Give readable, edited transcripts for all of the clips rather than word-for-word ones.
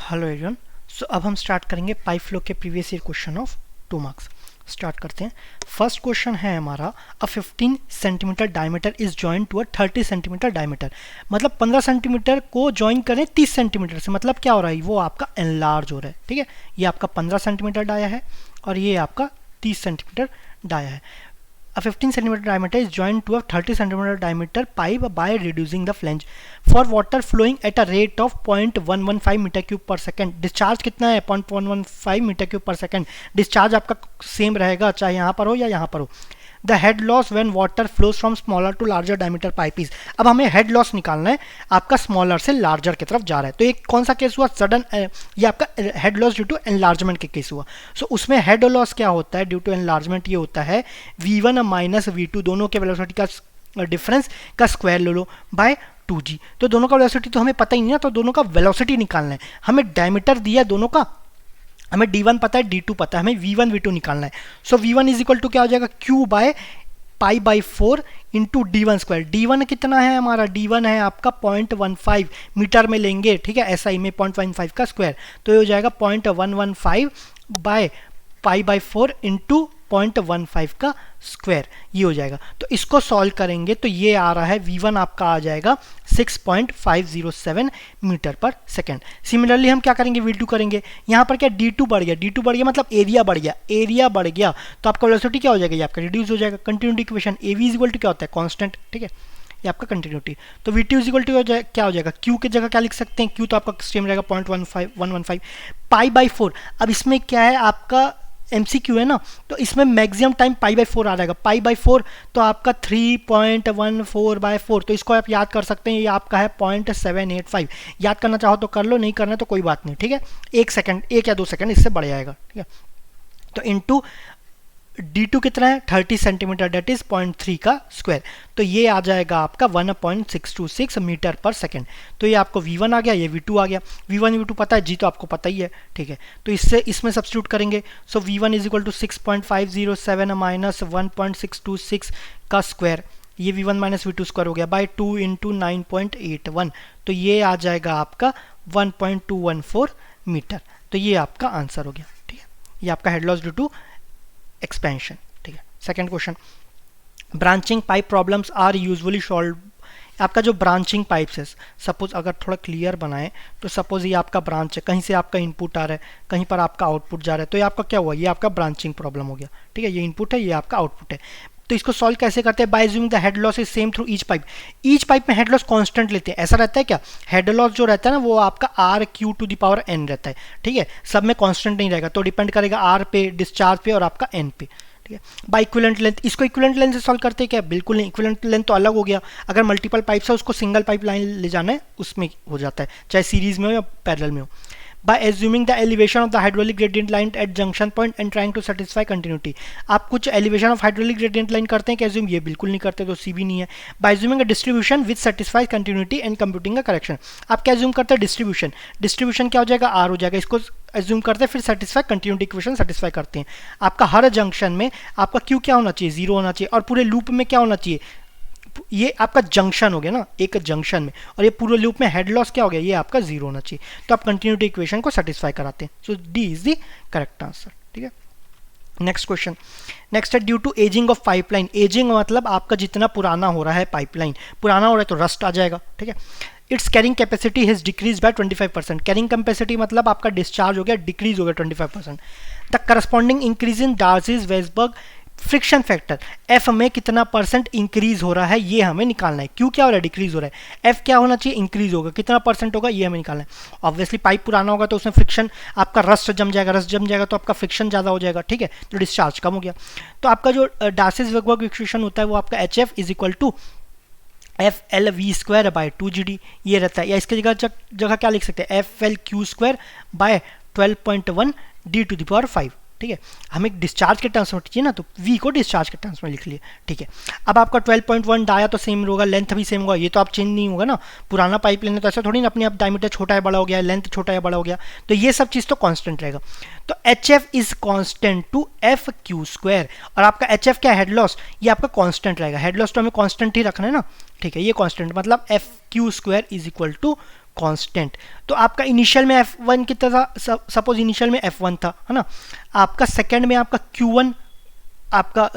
Hello everyone. सो अब हम start करेंगे पाइप फ्लो के previous year question of 2 marks. Start करते हैं। फर्स्ट क्वेश्चन है हमारा, a 15 centimetre diameter is join to a 30 centimetre diameter. मतलब 15 सेंटीमीटर को ज्वाइन करें 30 सेंटीमीटर से। मतलब क्या हो रहा है, वो आपका एनलार्ज हो रहा है। ठीक है, ये आपका 15 सेंटीमीटर डाया है और ये आपका 30 सेंटीमीटर डाया है। A 15 cm diameter is joined to a 30 cm diameter pipe by reducing the flange for water flowing at a rate of 0.115 metre cube per second. Discharge कितना है? 0.115 metre cube per second. Discharge आपका same रहेगा चाहे यहाँ पर हो या यहाँ पर हो। The head loss when water flows from smaller to larger diameter pipe is. अब हमें हेड लॉस निकालना है, आपका स्मॉलर से लार्जर की तरफ जा रहा है। तो एक कौन सा केस हुआ? सडन, ये आपका head loss due to enlargement के केस हुआ। सो उसमें हेड लॉस क्या होता है ड्यू टू एनलार्जमेंट? ये होता है v1 माइनस v2 दोनों के वेलोसिटी का डिफरेंस का स्क्वायर ले लो बाय 2g। तो दोनों का वेलोसिटी तो हमें पता ही नहीं है, तो दोनों का वेलोसिटी निकालना है। हमें डायमीटर दिया है दोनों का, हमें d1 पता है d2 पता है, हमें v1 v2 निकालना है। सो v1 इज इक्वल टू क्या हो जाएगा? q by pi by 4 into d1 square. d1 कितना है हमारा? d1 है आपका 0.15 मीटर में लेंगे, ठीक है, SI में 0.15 का स्क्वायर, तो ये हो जाएगा 0.115 बाय पाई बाई 4 इंटू 0.15 का स्क्वायर, ये हो जाएगा। तो इसको सॉल्व करेंगे तो ये आ रहा है v1 आपका आ जाएगा 6.507 मीटर पर सेकेंड। सिमिलरली हम क्या करेंगे? v2 करेंगे। यहाँ पर क्या d2 बढ़ गया, d2 बढ़ गया मतलब एरिया बढ़ गया, एरिया बढ़ गया तो आपका वेलोसिटी क्या हो जाएगा? ये आपका रिड्यूस हो जाएगा। Continuity equation av is equal to क्या होता है? कांस्टेंट, ठीक है, ये आपका कंटिन्यूटी। तो v2 इज इक्वल टू क्या हो जाएगा? q की जगह क्या लिख सकते हैं? q तो आपका सेम रहेगा 0.115 पाई बाई 4। अब इसमें क्या है आपका MCQ है ना, तो इसमें मैक्सिमम टाइम पाई बाई 4 आ जाएगा। पाई बाई 4 तो आपका 3.14 बाई 4, तो इसको आप याद कर सकते हैं, ये आपका है 0.785। याद करना चाहो तो कर लो, नहीं करना तो कोई बात नहीं, ठीक है। 1 सेकंड, 1 या 2 सेकंड इससे बढ़ जाएगा, ठीक है। तो इंटू d2 कितना है? 30 सेंटीमीटर, डेट इज 0.3 का स्क्वायर, तो ये आ जाएगा आपका 1.626 मीटर पर सेकेंड। तो ये आपको v1 आ गया, ये v2 आ गया। v1 v2 पता है, g तो आपको पता ही है, ठीक है। तो इससे इसमें सब्स्टिट्यूट करेंगे। So v1 is equal to 6.507 minus 1.626 का स्क्वायर, ये v1 माइनस v2 स्क्वायर हो गया बाई 2 इंटू 9.81, तो ये आ जाएगा आपका 1.214 मीटर। तो ये आपका आंसर हो गया, ठीक है। ये आपका head loss due to expansion, ठीक है। Second question, branching pipe problems are usually solve. आपका जो ब्रांचिंग पाइप्स है, सपोज अगर थोड़ा क्लियर बनाएं तो सपोज ये आपका ब्रांच है, कहीं से आपका इनपुट आ रहा है, कहीं पर आपका आउटपुट जा रहा है, तो ये आपका क्या हुआ? ये आपका ब्रांचिंग प्रॉब्लम हो गया, ठीक है। ये इनपुट है, ये आपका आउटपुट है। तो इसको सॉल्व कैसे करते हैं? By assuming the head loss is same through each pipe. Each pipe में हेड लॉस कांस्टेंट लेते हैं। ऐसा रहता है क्या? हेड लॉस जो रहता है ना, वो आपका RQ to the power n रहता है, ठीक है। सब में कांस्टेंट नहीं रहेगा, तो डिपेंड करेगा R पे, डिस्चार्ज पे और आपका n पे, ठीक है। बाय इक्विवेलेंट लेंथ, इसको इक्विवेलेंट लेंथ से सॉल्व करते हैं क्या? बिल्कुल नहीं, इक्विवेलेंट लेंथ तो अलग हो गया। अगर मल्टीपल पाइप्स है उसको सिंगल पाइप लाइन ले जाना है, उसमें हो जाता है, चाहे सीरीज में हो या पैरेलल में हो। by assuming the elevation of the hydraulic gradient line at junction point and trying to satisfy continuity। आप कुछ elevation of hydraulic gradient line करते हैं क्या assume? ये बिल्कुल नहीं करते, तो C भी नहीं है। by assuming a distribution which satisfies continuity and computing a correction। आप क्या assume करते हैं? डिस्ट्रीब्यूशन। डिस्ट्रीब्यूशन क्या हो जाएगा? R हो जाएगा। इसको assume करते हैं, फिर satisfy continuity equation satisfy करते हैं। आपका हर जंक्शन में आपका Q क्या होना चाहिए? 0 होना चाहिए। और पूरे लूप में क्या होना चाहिए? ये आपका जंक्शन हो गया ना, एक जंक्शन में, और ये पूरे लूप में हेड लॉस क्या हो गया? ये आपका 0 होना चाहिए। तो आप कंटिन्यूटी इक्वेशन को सेटिस्फाई कराते हैं। So D is the correct answer, ठीक है। नेक्स्ट क्वेश्चन, नेक्स्ट है due to ageing of pipeline. Ageing मतलब आपका जितना पुराना हो रहा है पाइपलाइन, पुराना हो रहा है तो रस्ट आ जाएगा, ठीक है। It's carrying capacity has decrease by 25%। Carrying capacity मतलब आपका डिस्चार्ज हो गया, डिक्रीज हो गया 25%। The corresponding increase in Darcy Weisbach friction factor, F में कितना परसेंट इंक्रीज हो रहा है ये हमें निकालना है। क्यू क्या हो रहा है? डिक्रीज हो रहा है। एफ क्या होना चाहिए? इंक्रीज होगा। कितना परसेंट होगा ये हमें निकालना है। ऑब्वियसली पाइप पुराना होगा तो उसमें फ्रिक्शन, आपका रस्ट जम जाएगा, रस्ट जम जाएगा तो आपका फ्रिक्शन ज़्यादा हो जाएगा, ठीक है, तो डिस्चार्ज कम हो गया। तो आपका जो डार्सिस-वेसबर्ग इक्वेशन होता है वो आपका HF is equal to FL_V square by 2GD ये रहता है। या इसकी जगह क्या लिख सकते हैं? FL_Q square by 12.1 D to the power 5, ठीक है। हमें डिस्चार्ज के टर्म्स में चाहिए ना, तो V को डिस्चार्ज के टर्म्स में लिख लिए, ठीक है। अब आपका 12.1 डाया तो सेम होगा, लेंथ भी सेम होगा, ये तो आप चेंज नहीं होगा ना। पुराना पाइप लेने तो ऐसा थोड़ी ना अपने आप डायमीटर छोटा है बड़ा हो गया, लेंथ छोटा है बड़ा हो गया, तो ये सब चीज़ तो कांस्टेंट रहेगा। तो HF is constant to FQ square, और आपका HF क्या? हेड लॉस, ये आपका कांस्टेंट रहेगा। हेड लॉस तो हमें कांस्टेंट ही रखना है ना, ठीक है, ये कांस्टेंट मतलब FQ square is equal to constant. तो आपका इनिशियल में F1 कितना था, सपोज इनिशियल में F1 था, है ना, आपका सेकंड में आपका Q1, आपका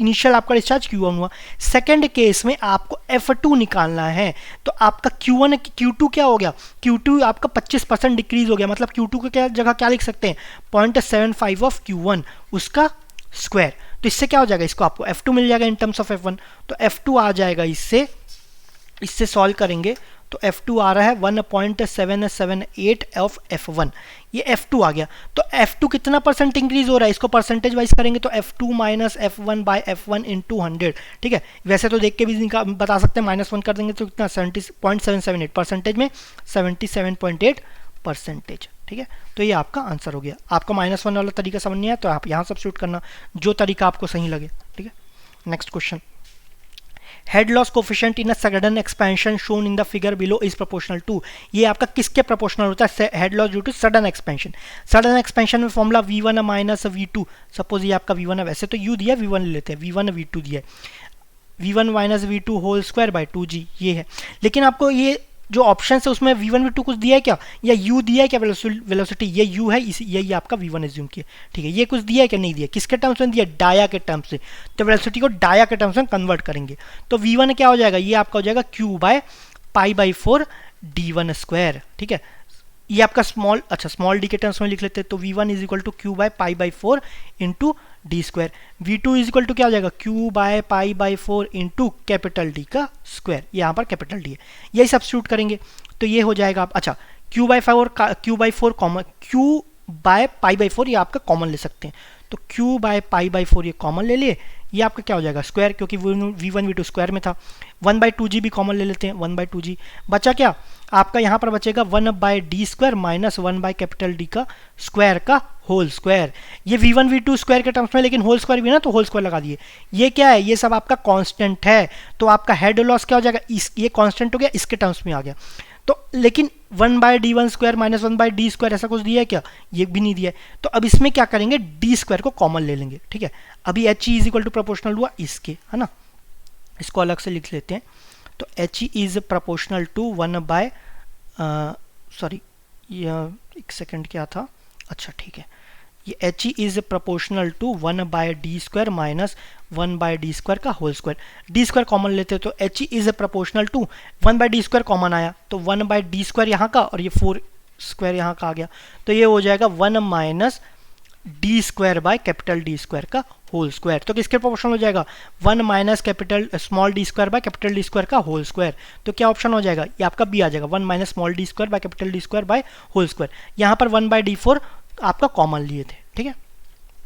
इनिशियल आपका डिस्चार्ज Q1 हुआ, सेकंड केस में आपको F2 निकालना है। तो आपका Q1 Q2 क्या हो गया, Q2 आपका 25% डिक्रीज हो गया, मतलब Q2 को क्या जगह क्या लिख सकते हैं, 0.75 ऑफ Q1 उसका स्क्वायर। तो इससे क्या हो जाएगा, इसको आपको F2 मिल जाएगा इन टर्म्स ऑफ F1। तो F2 आ जाएगा, इससे सॉल्व करेंगे तो F2 आ रहा है 1.778 ऑफ F1, ये F2 आ गया। तो F2 कितना परसेंट इंक्रीज हो रहा है, इसको परसेंटेज वाइज करेंगे तो F2 minus F1 bye F1 into 100, ठीक है। वैसे तो देख के भी बता सकते हैं, -1 कर देंगे तो कितना 70.778 परसेंटेज में 77.8%, ठीक है। तो ये आपका आंसर हो गया। आपका -1 वाला तरीका समझ नहीं आया तो आप यहाँ सब्स्टिट्यूट करना, जो तरीका आपको सही लगे, ठीक है। Next question, head loss coefficient in a sudden expansion shown in the figure below is proportional to. ये आपका किसके प्रोपोर्शनल होता है, head loss due to sudden expansion. Sudden expansion में formula V1 minus V2, suppose ये आपका V1 है, वैसे तो U दिया V1 ले लेते हैं, V1 V2 दिया है, V1 minus V2 whole square by 2G ये है। लेकिन आपको ये जो ऑप्शन है उसमें V1 V2 कुछ दिया है क्या, या U दिया है क्या, वेलोसिटी ये U है, यही आपका V1 एज्यूम किया, ठीक है। ये कुछ दिया है क्या, नहीं दिया, किसके टर्म्स में दिया, डाया के टर्म्स से। तो वेलोसिटी को डाया के टर्म्स में कन्वर्ट करेंगे तो V1 क्या हो जाएगा, ये आपका हो जाएगा Q by pi by 4 D1 square, ठीक है। ये आपका स्मॉल डी के टर्म्स में लिख लेते हैं तो V1 is equal to Q by pi by 4 into D square. V2 is equal to क्या हो जाएगा, Q by pi by 4 into capital D का स्क्वायर, यहाँ पर कैपिटल डी है, यही सब्स्टिट्यूट करेंगे तो ये हो जाएगा। अच्छा, Q by 4 common, Q by pi by 4 ये आपका कॉमन ले सकते हैं, तो Q बाय पाई बाई 4 ये कॉमन ले लिए, ये आपका क्या हो जाएगा स्क्वायर, क्योंकि V1 V2 स्क्वायर में था। 1/2G भी कॉमन ले लेते हैं, 1/2G बचा क्या आपका, यहाँ पर बचेगा 1/d स्क्वायर माइनस 1/D का स्क्वायर का होल स्क्वायर। ये V1 V2 स्क्वायर के टर्म्स में, लेकिन होल स्क्वायर भी ना तो होल स्क्वायर लगा दिए। ये क्या है, ये सब आपका कांस्टेंट है, तो आपका हेड लॉस क्या हो जाएगा, ये कांस्टेंट हो गया, इसके टर्म्स में आ गया। तो लेकिन 1/d1 square minus 1/d square ऐसा कुछ दिया है क्या, ये भी नहीं दिया है। तो अब इसमें क्या करेंगे, d स्क्वायर को कॉमन ले लेंगे, ठीक है। अभी H is equal to proportional हुआ इसके, है ना, इसको अलग से लिख लेते हैं। तो H is proportional to 1 by sorry एक सेकंड क्या था, अच्छा ठीक है, ये H is proportional to 1/d square minus 1/d square का whole square. d square common लेते हैं तो H is proportional to 1/d square common आया तो 1/d स्क्वायर यहाँ का और ये 4 स्क्वायर यहाँ का आ गया, तो ये हो जाएगा 1 minus d square by capital D square का होल स्क्वायर। तो किसके प्रोपोर्शनल हो जाएगा, 1 minus capital small d square by capital D square का होल स्क्वायर। तो क्या ऑप्शन हो जाएगा, ये आपका B आ जाएगा, 1 माइनस small d square by capital D square by whole square. यहाँ पर 1/d4 आपका कॉमन लिए थे, ठीक है,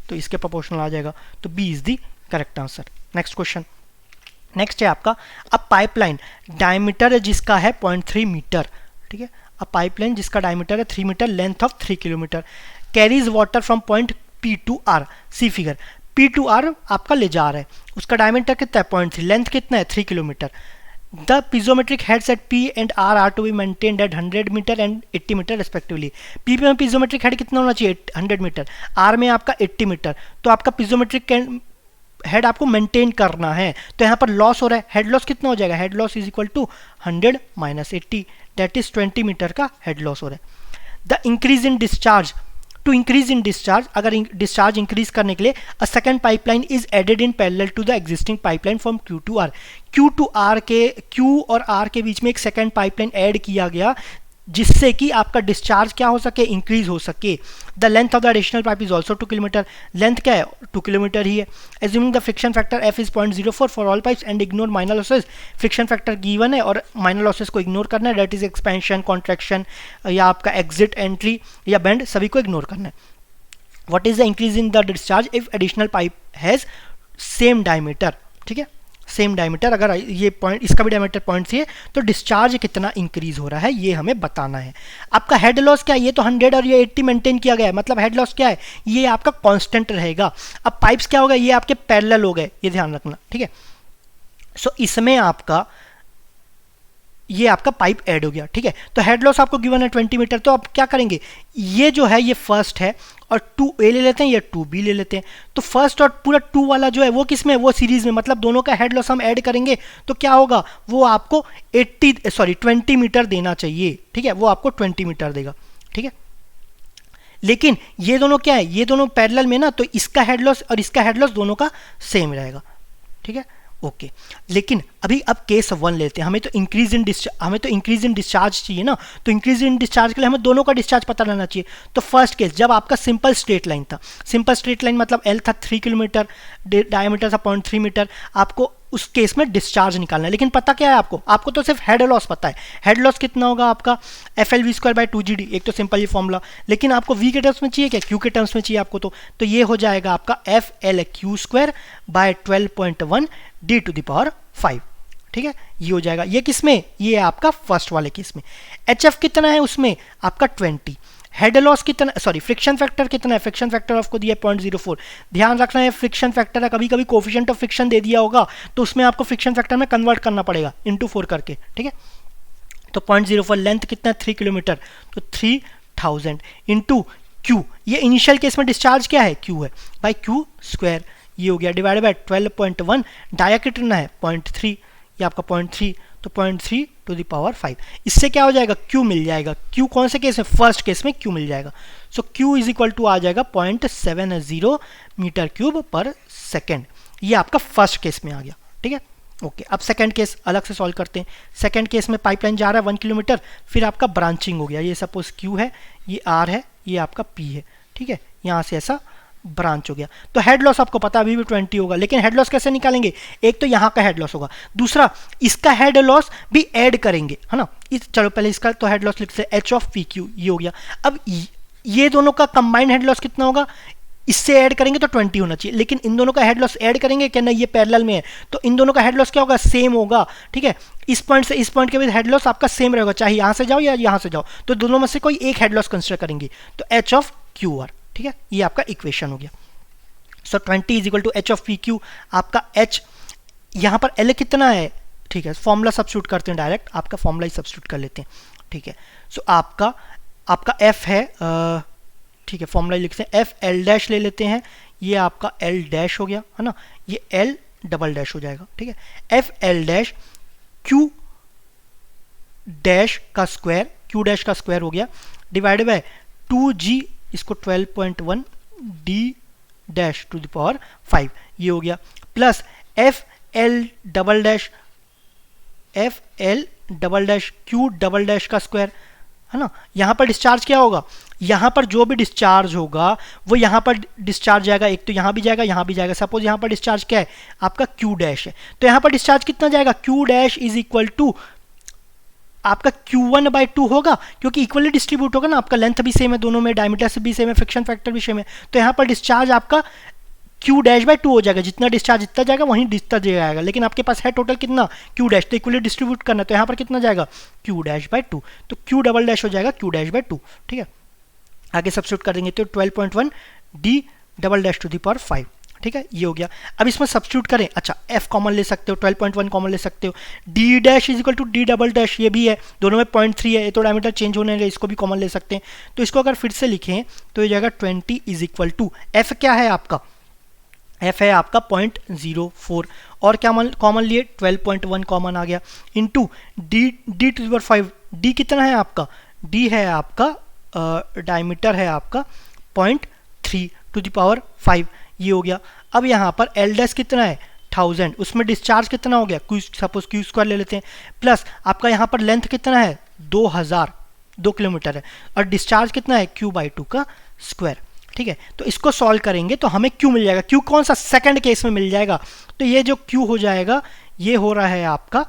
तो इसके प्रोपोर्शनल आ जाएगा, तो B is the correct answer. Next question, next है आपका अब पाइपलाइन डायमीटर जिसका है 0.3 मीटर, ठीक है। अब पाइपलाइन जिसका डायमीटर है 3 metre, length of 3 kilometre, carries water from point P to R, see figure, P to R आपका ले जा रहा है, उसका डायमीटर कितना है 0.3, लेंथ कितना है 3 kilometre. The piezometric heads at P and R are to be maintained at 100 metre and 80 metre respectively. P में piezometric head कितना होना चाहिए 100 मीटर, R में आपका 80 मीटर, तो आपका piezometric हेड आपको मेंटेन करना है। तो यहाँ पर लॉस हो रहा है, हेड लॉस कितना हो जाएगा, head loss is equal to 100 minus 80, that is 20 metre का हेड लॉस हो रहा है। The increase in discharge, to increase in discharge, अगर डिस्चार्ज इंक्रीज करने के लिए a second pipeline is added in parallel to the existing pipeline from Q to R, Q और R के बीच में एक सेकंड पाइपलाइन ऐड किया गया जिससे कि आपका डिस्चार्ज क्या हो सके, इंक्रीज हो सके। The length of the additional pipe is also 2 kilometre, length क्या है 2 किलोमीटर ही है। Assuming the friction factor F is 0.04 for all pipes and ignore minor losses, friction factor given है और माइनर लॉसेज को इग्नोर करना है, दैट इज एक्सपेंशन, कॉन्ट्रैक्शन या आपका एग्जिट, एंट्री या बेंड, सभी को इग्नोर करना है। What is the increase in the discharge if additional pipe has same diameter, ठीक है, सेम डायमीटर, अगर ये पॉइंट इसका भी डायमीटर 0.3 है तो डिस्चार्ज कितना इंक्रीज हो रहा है ये हमें बताना है। आपका हेड लॉस क्या है, ये तो 100 और ये 80 मेंटेन किया गया है, मतलब हेड लॉस क्या है, ये आपका कांस्टेंट रहेगा। अब पाइप्स क्या होगा, ये आपके पैरेलल हो गए, ये ध्यान रखना, ठीक है। सो इसमें आपका ये आपका पाइप ऐड हो गया, ठीक है। तो हेड लॉस आपको गिवन है 20 मीटर, तो आप क्या करेंगे, ये जो है ये फर्स्ट है और 2a ले लेते हैं या 2b ले लेते हैं। तो फर्स्ट और पूरा 2 वाला जो है वो किस में, वो सीरीज में, मतलब दोनों का हेड लॉस हम ऐड करेंगे तो क्या होगा, वो आपको 20 मीटर देना चाहिए, ठीक है, वो आपको 20 मीटर देगा, ठीक है। लेकिन ये दोनों क्या है, ये दोनों पैरेलल में ना, तो इसका हेड लॉस और इसका हेड लॉस दोनों का सेम रहेगा, ठीक है, ओके। लेकिन अभी अब केस 1 लेते हैं, हमें तो इंक्रीज इन डिस्चार्ज चाहिए ना, तो इंक्रीज इन डिस्चार्ज के लिए हमें दोनों का डिस्चार्ज पता रहना चाहिए। तो फर्स्ट केस जब आपका सिंपल स्ट्रेट लाइन था, सिंपल स्ट्रेट लाइन मतलब एल था 3 किलोमीटर, डायमीटर था 0.3 मीटर, आपको उस केस में डिस्चार्ज निकालना है। लेकिन पता क्या है आपको तो सिर्फ हेड लॉस पता है। हेड लॉस कितना होगा आपका, FL_V²/2GD, एक तो सिंपल ये फॉर्मूला। लेकिन आपको V के टर्म्स में चाहिए क्या, Q के टर्म्स में चाहिए आपको, तो ये हो जाएगा आपका FLQ²/12.1D⁵, ठीक है, ये हो जाएगा। ये किस में, ये आपका फर्स्ट वाले केस में। HF कितना है उसमें आपका 20। हेड लॉस कितना, सॉरी फ्रिक्शन फैक्टर कितना है, फ्रिक्शन फैक्टर आपको दिया है 0.04। ध्यान रखना है फ्रिक्शन फैक्टर है, कभी कभी कोफिशिएंट ऑफ फ्रिक्शन दे दिया होगा तो उसमें आपको फ्रिक्शन फैक्टर में कन्वर्ट करना पड़ेगा इंटू 4 करके, ठीक है। तो 0.04, लेंथ कितना है 3 किलोमीटर, तो 3000 इंटू Q, ये इनिशियल केस में डिस्चार्ज क्या है, Q है, बाई Q², ये हो गया, डिवाइड बाय 12.1, डाया कितना है 0.3, ये आपका 0.3, तो 0.3⁵। इससे क्या हो जाएगा, Q मिल जाएगा। Q कौन से केस में, फर्स्ट केस में Q मिल जाएगा। सो Q इज इक्वल टू आ जाएगा 0.70 मीटर क्यूब पर सेकेंड। ये आपका फर्स्ट केस में आ गया, ठीक है, ओके। अब सेकंड केस अलग से सॉल्व करते हैं। सेकंड केस में पाइपलाइन जा रहा है 1 किलोमीटर, फिर आपका ब्रांचिंग हो गया, ये सपोज Q है, ये R है, ये आपका P है, ठीक है, यहाँ से ऐसा ब्रांच हो गया। तो हेड लॉस आपको पता अभी भी 20 होगा, लेकिन हेड लॉस कैसे निकालेंगे, एक तो यहाँ का हेड लॉस होगा, दूसरा इसका हेड लॉस भी ऐड करेंगे, है ना। चलो पहले इसका तो हेड लॉस लिखते हैं, H(PQ), ये हो गया। अब ये दोनों का कंबाइंड हेड लॉस कितना होगा, इससे ऐड करेंगे तो 20 होना चाहिए, लेकिन इन दोनों का हेड लॉस ऐड करेंगे क्या, नहीं, ये पैरेलल में है, तो इन दोनों का हेड लॉस क्या होगा, सेम होगा, ठीक है। इस पॉइंट से इस पॉइंट के बीच हेड लॉस आपका सेम रहेगा, चाहे यहाँ से जाओ या यहाँ से जाओ, तो दोनों में से कोई एक हेड लॉस कंसिडर करेंगे, तो H(QR), ठीक है, ये आपका इक्वेशन हो गया। सो 20 इज इक्वल टू H(PQ), आपका H यहाँ पर L कितना है, ठीक है, फॉर्मूला सब्स्टिट्यूट करते हैं डायरेक्ट, आपका फॉर्मूला ही सब्स्टिट्यूट कर लेते हैं, ठीक है। सो आपका F है, ठीक है, फॉर्मूला लिखते हैं, FL' ले लेते हैं, ये आपका L' हो गया, है ना, ये L" हो जाएगा, ठीक है। FL' Q' का स्क्वायर हो गया, डिवाइड बाय 2G, इसको 12.1 D⁵, ये हो गया, प्लस FL' Q' का स्क्वायर, है ना। यहाँ पर डिस्चार्ज क्या होगा, यहाँ पर जो भी डिस्चार्ज होगा वो यहाँ पर डिस्चार्ज जाएगा, एक तो यहाँ भी जाएगा, यहाँ भी जाएगा। सपोज यहाँ पर डिस्चार्ज क्या है आपका Q' है, तो यहाँ पर डिस्चार्ज कितना जाएगा, Q' इज इक्वल टू आपका Q1/2 होगा, क्योंकि इक्वली डिस्ट्रीब्यूट होगा ना, आपका लेंथ भी सेम है दोनों में, डायमीटर से भी सेम है, फ्रिक्शन फैक्टर भी सेम है, तो यहाँ पर डिस्चार्ज आपका Q'/2 हो जाएगा, जितना डिस्चार्ज जितना जाएगा वहीं डिस्चार्ज जाएगा, लेकिन आपके पास है टोटल कितना Q', तो इक्वली डिस्ट्रीब्यूट करना, तो यहाँ पर कितना जाएगा Q'/2, तो Q" हो जाएगा Q'/2, ठीक है। आगे सब्स्टिट्यूट कर देंगे तो 12.1 D⁵, ठीक है, ये हो गया। अब इसमें सब्स्टिट्यूट करें, अच्छा F कॉमन ले सकते हो, 12.1 कॉमन ले सकते हो, D' is equal to D', ये भी है, दोनों में 0.3 है, ये तो डायमीटर चेंज होने लगे, इसको भी कॉमन ले सकते हैं। तो इसको अगर फिर से लिखें तो ये जाएगा 20 इज इक्वल टू, F क्या है आपका, F है आपका 0.04, और क्या कॉमन लिए 12.1 कॉमन आ गया, इंटू D⁵, D कितना है आपका, D है आपका डायमीटर है आपका 0.3⁵, ये हो गया। अब यहाँ पर L' कितना है 1000, उसमें डिस्चार्ज कितना हो गया, सपोज Q² ले लेते हैं, प्लस आपका यहाँ पर लेंथ कितना है 2000, 2 किलोमीटर है, और डिस्चार्ज कितना है Q/2 का स्क्वायर, ठीक है। तो इसको सॉल्व करेंगे तो हमें Q मिल जाएगा, Q कौन सा, सेकंड केस में मिल जाएगा, तो ये जो Q हो जाएगा ये हो रहा है आपका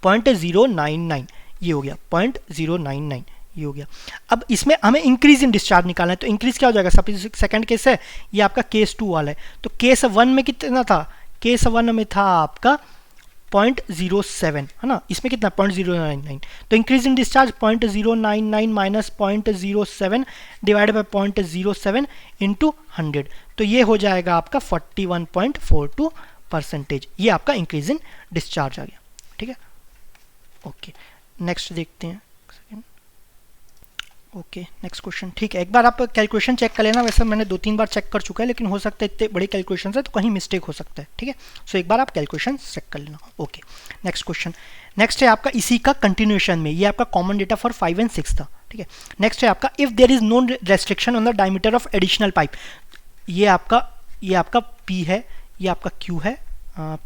0.099, ये हो गया 0.099, ये हो गया। अब इसमें हमें इंक्रीज इन डिस्चार्ज निकालना है, तो इंक्रीज क्या हो जाएगा, सपोज सेकंड केस है, ये आपका केस 2 वाला है, तो केस 1 में कितना था, केस 1 में था आपका 0.07, है ना, इसमें कितना 0.099, तो increase in discharge 0.099 minus 0.07 divide by 0.07 into 100, तो ये हो जाएगा आपका 41.42%, ये आपका इंक्रीज इन डिस्चार्ज आ गया, ठीक है, ओके। नेक्स्ट देखते हैं, ओके नेक्स्ट क्वेश्चन। ठीक है, एक बार आप कैलकुलेशन चेक कर लेना, वैसे मैंने 2-3 बार चेक कर चुका है, लेकिन हो सकता है इतने बड़े कैलकुलेशन है तो कहीं मिस्टेक हो सकता है। ठीक है, सो एक बार आप कैलकुलेशन चेक कर लेना। Okay next question. नेक्स्ट है आपका इसी का कंटिन्यूएशन में, ये आपका कॉमन डेटा फॉर 5 एंड 6 था। ठीक है, नेक्स्ट है आपका if there is no restriction on the diameter of additional pipe. ये आपका P है, ये आपका Q है,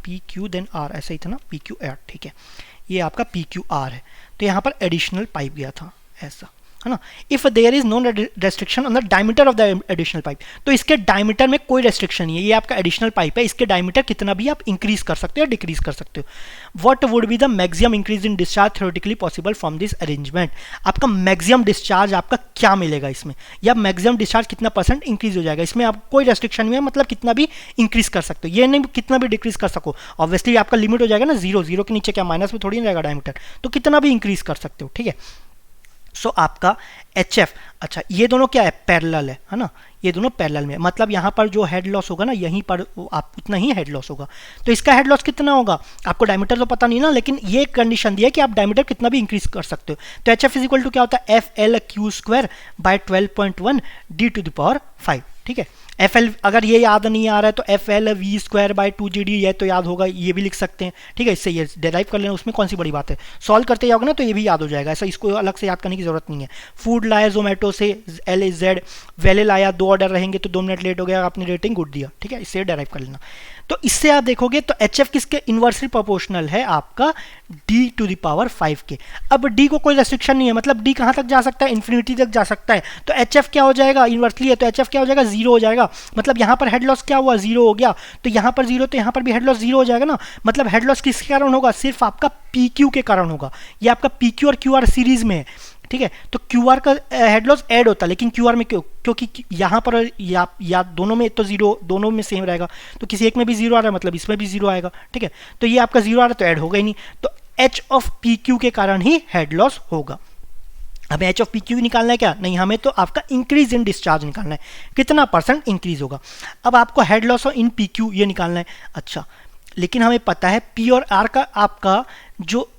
P Q देन R, ऐसा ही था ना, P Q R। ठीक है, ये आपका P Q R है, तो यहाँ पर एडिशनल पाइप गया था ऐसा, है ना। If there is no restriction on the diameter of the additional pipe, तो इसके डायमीटर में कोई रेस्ट्रिक्शन नहीं है, ये आपका एडिशनल पाइप है, इसके डायमीटर कितना भी आप इंक्रीज कर सकते हो या डिक्रीज कर सकते हो। What would be the maximum increase in discharge theoretically possible from this arrangement. आपका मैक्सिमम डिस्चार्ज आपका क्या मिलेगा इसमें, या मैक्सिमम डिस्चार्ज कितना परसेंट इंक्रीज हो जाएगा, इसमें आप कोई रेस्ट्रिक्शन नहीं है, मतलब कितना भी इंक्रीज कर सकते हो, ये नहीं कितना भी डिक्रीज कर सको। ऑब्वियसली आपका लिमिट हो जाएगा ना, जीरो के नीचे क्या माइनस में थोड़ी नहीं रहेगा डायमीटर, तो कितना भी इंक्रीज कर सकते हो। ठीक है, सो आपका HF, अच्छा ये दोनों क्या है, पैरेलल है ना, ये दोनों पैरेलल में, मतलब यहाँ पर जो हेड लॉस होगा ना, यहीं पर आप उतना ही हेड लॉस होगा। तो इसका हेड लॉस कितना होगा, आपको डायमीटर तो पता नहीं ना, लेकिन ये कंडीशन दिया है कि आप डायमीटर कितना भी इंक्रीज कर सकते हो। तो HF इज इक्वल टू क्या होता है, FL/Q² बाय 12.1 D⁵. ठीक है, FL अगर ये याद नहीं आ रहा है तो FL/V² बाय 2GD, ये तो याद होगा, ये भी लिख सकते हैं। ठीक है, इससे ये डेराइव कर लेना, उसमें कौन सी बड़ी बात है, सॉल्व करते जाओगे ना तो ये भी याद हो जाएगा, ऐसा इसको अलग से याद करने की जरूरत नहीं है। फूड लाया जोमेटो से LZ, वेले लाया, 2 ऑर्डर रहेंगे तो 2 मिनट लेट हो गया, आपने रेटिंग गुड दिया। ठीक है, इससे डेराइव कर लेना। तो इससे आप देखोगे तो HF किसके इन्वर्सली प्रोपोर्शनल है, आपका D⁵ के। अब D को कोई रेस्ट्रिक्शन नहीं है, मतलब D कहाँ तक जा सकता है, इन्फिनिटी तक जा सकता है। तो HF क्या हो जाएगा, इन्वर्सली है तो HF क्या हो जाएगा, 0 हो जाएगा। मतलब यहाँ पर हेड लॉस क्या हुआ, 0 हो गया, तो यहाँ पर 0, तो यहाँ पर भी हेड लॉस 0 हो जाएगा ना। मतलब हेड लॉस किसके कारण होगा, सिर्फ आपका PQ के कारण होगा। ये आपका PQ और QR सीरीज में है। ठीक है, तो QR का हेड लॉस ऐड होता है, लेकिन QR में क्यों, क्योंकि यहाँ पर या दोनों में तो 0, दोनों में सेम रहेगा, तो किसी एक में भी 0 आ रहा है, मतलब इसमें भी 0 आएगा। ठीक है, तो ये आपका 0 आ रहा है तो ऐड होगा ही नहीं, तो H ऑफ PQ के कारण ही हेड लॉस होगा। हमें H ऑफ PQ निकालना है क्या, नहीं, हमें तो आपका इंक्रीज इन डिस्चार्ज निकालना है, कितना परसेंट इंक्रीज होगा। अब आपको हेड लॉस इन PQ ये निकालना है। अच्छा, लेकिन हमें पता है P और R का आपका जो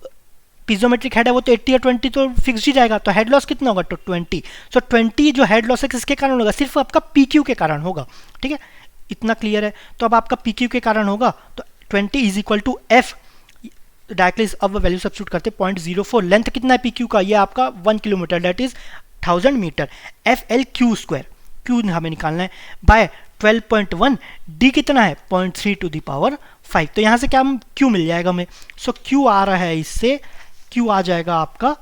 पीजोमेट्रिक हेड है वो तो 80 और 20 तो फिक्स ही जाएगा, तो हेड लॉस कितना होगा, तो 20। सो 20 जो हेड लॉस है किसके कारण होगा, सिर्फ आपका PQ के कारण होगा। ठीक है, इतना क्लियर है। तो अब आपका PQ के कारण होगा तो 20 is equal to F, directly अब वैल्यू सब्स्टिट्यूट करते 0.04। लेंथ कितना है PQ का, ये आपका 1 kilometre, that is 1000 metre. FL/Q², Q हमें निकालना है, बाय 12.1, D कितना है 0.3⁵. तो यहाँ से क्या Q मिल जाएगा हमें, सो Q आ रहा है, इससे Q आ जाएगा आपका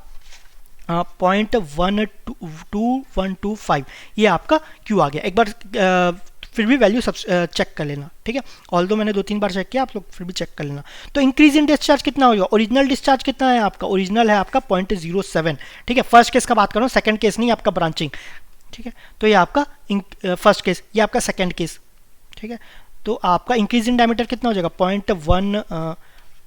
0.12125, ये आपका Q आ गया। एक बार फिर भी वैल्यू सब चेक कर लेना। ठीक है, ऑल्दो मैंने 2-3 बार चेक किया, आप लोग फिर भी चेक कर लेना। तो इंक्रीज इन डिस्चार्ज कितना होगा, ओरिजिनल डिस्चार्ज कितना है आपका, ओरिजिनल है आपका 0.07। ठीक है, फर्स्ट केस का बात करो, सेकंड केस नहीं, आपका ब्रांचिंग। ठीक है, तो ये आपका फर्स्ट केस, ये आपका सेकंड केस। ठीक है, तो आपका इंक्रीज इन डायमीटर कितना हो जाएगा,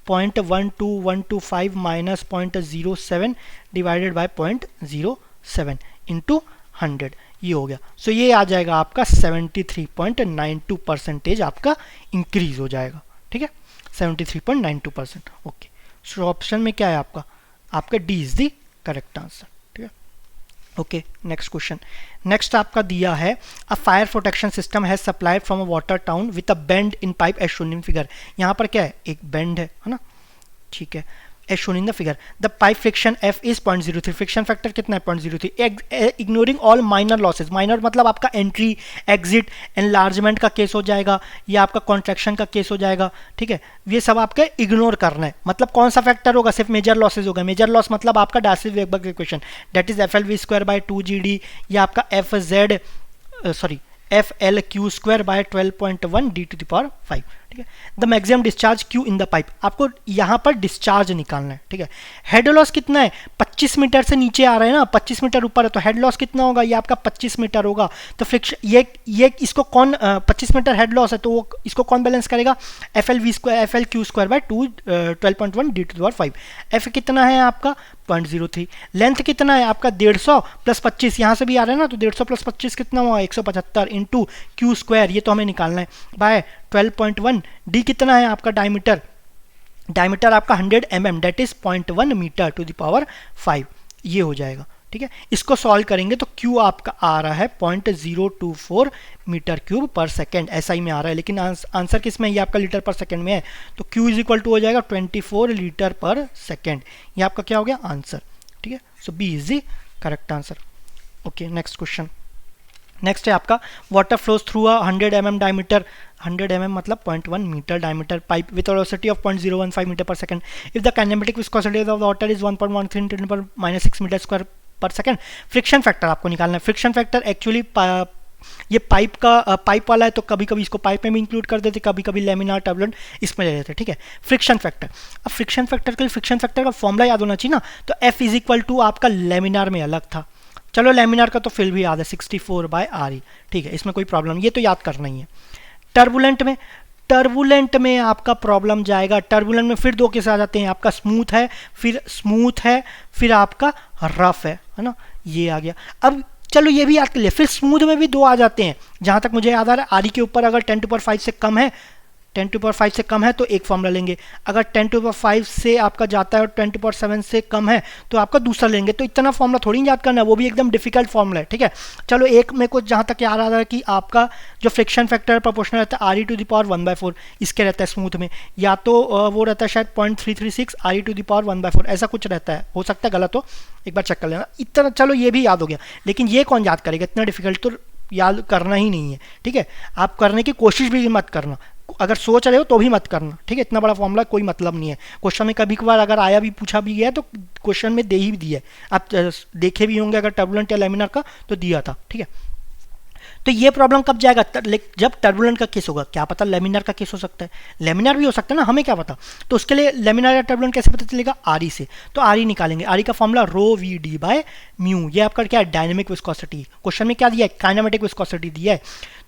0.12125 माइनस 0.07 डिवाइडेड बाय 0.07 इंटू 100, ये हो गया। सो ये आ जाएगा आपका 73.92% आपका इंक्रीज हो जाएगा। ठीक है, 73.92%। ओके, सो ऑप्शन में क्या है आपका D is the correct answer. ठीक है, ओके नेक्स्ट क्वेश्चन। नेक्स्ट आपका दिया है a fire protection system has supplied from a water town with a bend in pipe as shown in figure. यहाँ पर क्या है, एक बेंड है ना। ठीक है, as shown in the figure the pipe friction F is 0.03, friction factor कितना है 0.03, ignoring all minor losses. Minor मतलब आपका एंट्री एग्जिट एनलार्जमेंट का केस हो जाएगा, या आपका कॉन्ट्रैक्शन का केस हो जाएगा। ठीक है, ये सब आपका इग्नोर करना है। मतलब कौन सा फैक्टर होगा, सिर्फ मेजर लॉसेज होगा। मेजर लॉस मतलब आपका Darcy Weber equation, that is FL/V² by 2GD, या आपका FL/Q² बाय 12.1 D⁵. ठीक है, the maximum discharge Q in the pipe, आपको यहाँ पर डिस्चार्ज निकालना है। ठीक है, हेड लॉस कितना है, 25 मीटर से नीचे आ रहे हैं ना, 25 मीटर ऊपर है, तो हेड लॉस कितना होगा, ये आपका 25 मीटर होगा। तो फ्रिक्शन ये इसको कौन 25 मीटर हेड लॉस है, तो वो इसको कौन बैलेंस करेगा, FL/Q² बाय 12.1 D⁵. F कितना है आपका 0.03, लेंथ कितना है आपका 150 प्लस 25, यहाँ से भी आ रहा है ना, तो 150 प्लस 25 कितना हुआ 175 इंटू Q², ये तो हमें निकालना है, बाय 12.1। D कितना है आपका डायमीटर, डायमीटर आपका 100 mm, that is 0.1 metre to the power 5, ये हो जाएगा। ठीक है। इसको सॉल्व करेंगे तो Q आपका आ रहा है 0.024 मीटर क्यूब पर सेकेंड, ऐसा ही में आ रहा है, लेकिन आंसर किस में, ये आपका लीटर पर सेकेंड में है, तो Q इज इक्वल टू हो जाएगा 24 लीटर पर सेकेंड। ये आपका क्या हो गया आंसर, ठीक है। So B is the correct answer. Okay, next question. Next है आपका water flows through a 100 mm diameter, 100 mm मतलब 0.1 metre diameter pipe with velocity of 0.015 metre पर second if the kinematic viscosity of the water is 1.13 × 10⁻⁶ metre square per second. Friction factor आपको निकालना है। Friction factor actually ये pipe का pipe वाला है, तो कभी कभी इसको पाइप में भी इंक्लूड कर देते, कभी कभी लेमिनार टर्बुलेंट इसमें ले लेते, ठीक है। फ्रिक्शन फैक्टर, अब फ्रिक्शन फैक्टर के लिए फ्रिक्शन फैक्टर का फॉर्मूला याद होना चाहिए ना, तो F इज इक्वल टू आपका लेमिनार में अलग था, चलो लेमिनार का तो फिर भी याद है 64/RE, ठीक है, इसमें कोई प्रॉब्लम, ये तो याद करना ही है। टर्बुलेंट में आपका प्रॉब्लम जाएगा, टर्बुलेंट में फिर दो केस आ जाते हैं, आपका स्मूथ है, फिर आपका रफ है ना, ये आ गया। अब चलो ये भी याद कर लिया, फिर स्मूथ में भी दो आ जाते हैं, जहां तक मुझे याद आ रहा है RE के ऊपर अगर 10⁵ से कम है, 10⁵ से कम है तो एक फॉर्मूला लेंगे, अगर 10⁵ से आपका जाता है और 10⁷ से कम है तो आपका दूसरा लेंगे। तो इतना फॉर्मूला थोड़ी याद करना है, वो भी एकदम डिफिकल्ट फॉर्मूला है, ठीक है। चलो एक मेरे को जहाँ तक याद आ रहा है कि आपका जो फ्रिक्शन फैक्टर प्रोपोर्शनल रहता है RE⁴ इसके रहता है स्मूथ में, या तो वो रहता है शायद 0.336 RE⁴ ऐसा कुछ रहता है, हो सकता है गलत हो, एक बार चेक कर लेना। इतना चलो ये भी याद हो गया, लेकिन ये कौन याद करेगा, इतना डिफिकल्ट तो याद करना ही नहीं है, ठीक है। आप करने की कोशिश भी मत करना, अगर सोच रहे हो तो भी मत करना, ठीक है। इतना बड़ा फॉर्मूला कोई मतलब नहीं है, क्वेश्चन में कभी कभार अगर आया भी पूछा भी गया तो क्वेश्चन में दे ही दिया है, आप देखे भी होंगे अगर टर्बुलेंट या लेमिनार का तो दिया था, ठीक है। तो ये प्रॉब्लम कब जाएगा, जब टर्बुलेंट का केस होगा, क्या पता लेमिनार का केस हो सकता है, लेमिनार भी हो सकता है ना, हमें क्या पता। तो उसके लिए लेमिनार या टर्बुलेंट कैसे पता चलेगा, RE से, तो RE निकालेंगे, RE का फॉर्मूला ρVD/μ, ये आपका क्या है डायनेमिक विस्कोसिटी, क्वेश्चन में क्या दिया है काइनेमेटिक विस्कोसिटी दिया है,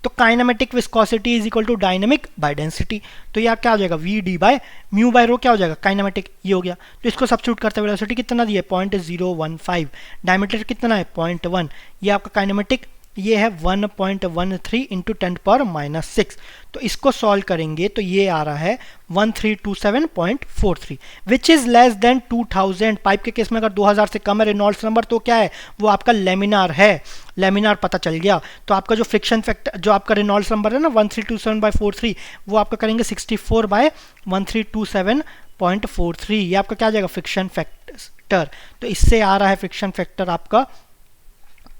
तो kinematic viscosity is equal to dynamic by density, तो ये क्या हो जाएगा VD/μ/ρ क्या हो जाएगा काइनेमेटिक, ये हो गया। तो इसको सब्स्टिट्यूट करते हैं, वेलोसिटी कितना दिया है 0.015, डायमीटर कितना है 0.1, ये आपका काइनेमेटिक ये है 1.13 × 10⁻⁶, तो इसको सॉल्व करेंगे तो ये आ रहा है 1327.43 which is less than 2000। Pipe के केस में अगर 2000 से कम है रेनॉल्ड्स नंबर तो क्या है, वो आपका लेमिनार है, लेमिनार पता चल गया। तो आपका जो फ्रिक्शन फैक्टर, जो आपका रेनॉल्ड्स नंबर है ना 1327/43, वो आपका करेंगे 64/1327.43, ये आपका क्या आ जाएगा फ्रिक्शन फैक्टर, तो इससे आ रहा है फ्रिक्शन फैक्टर आपका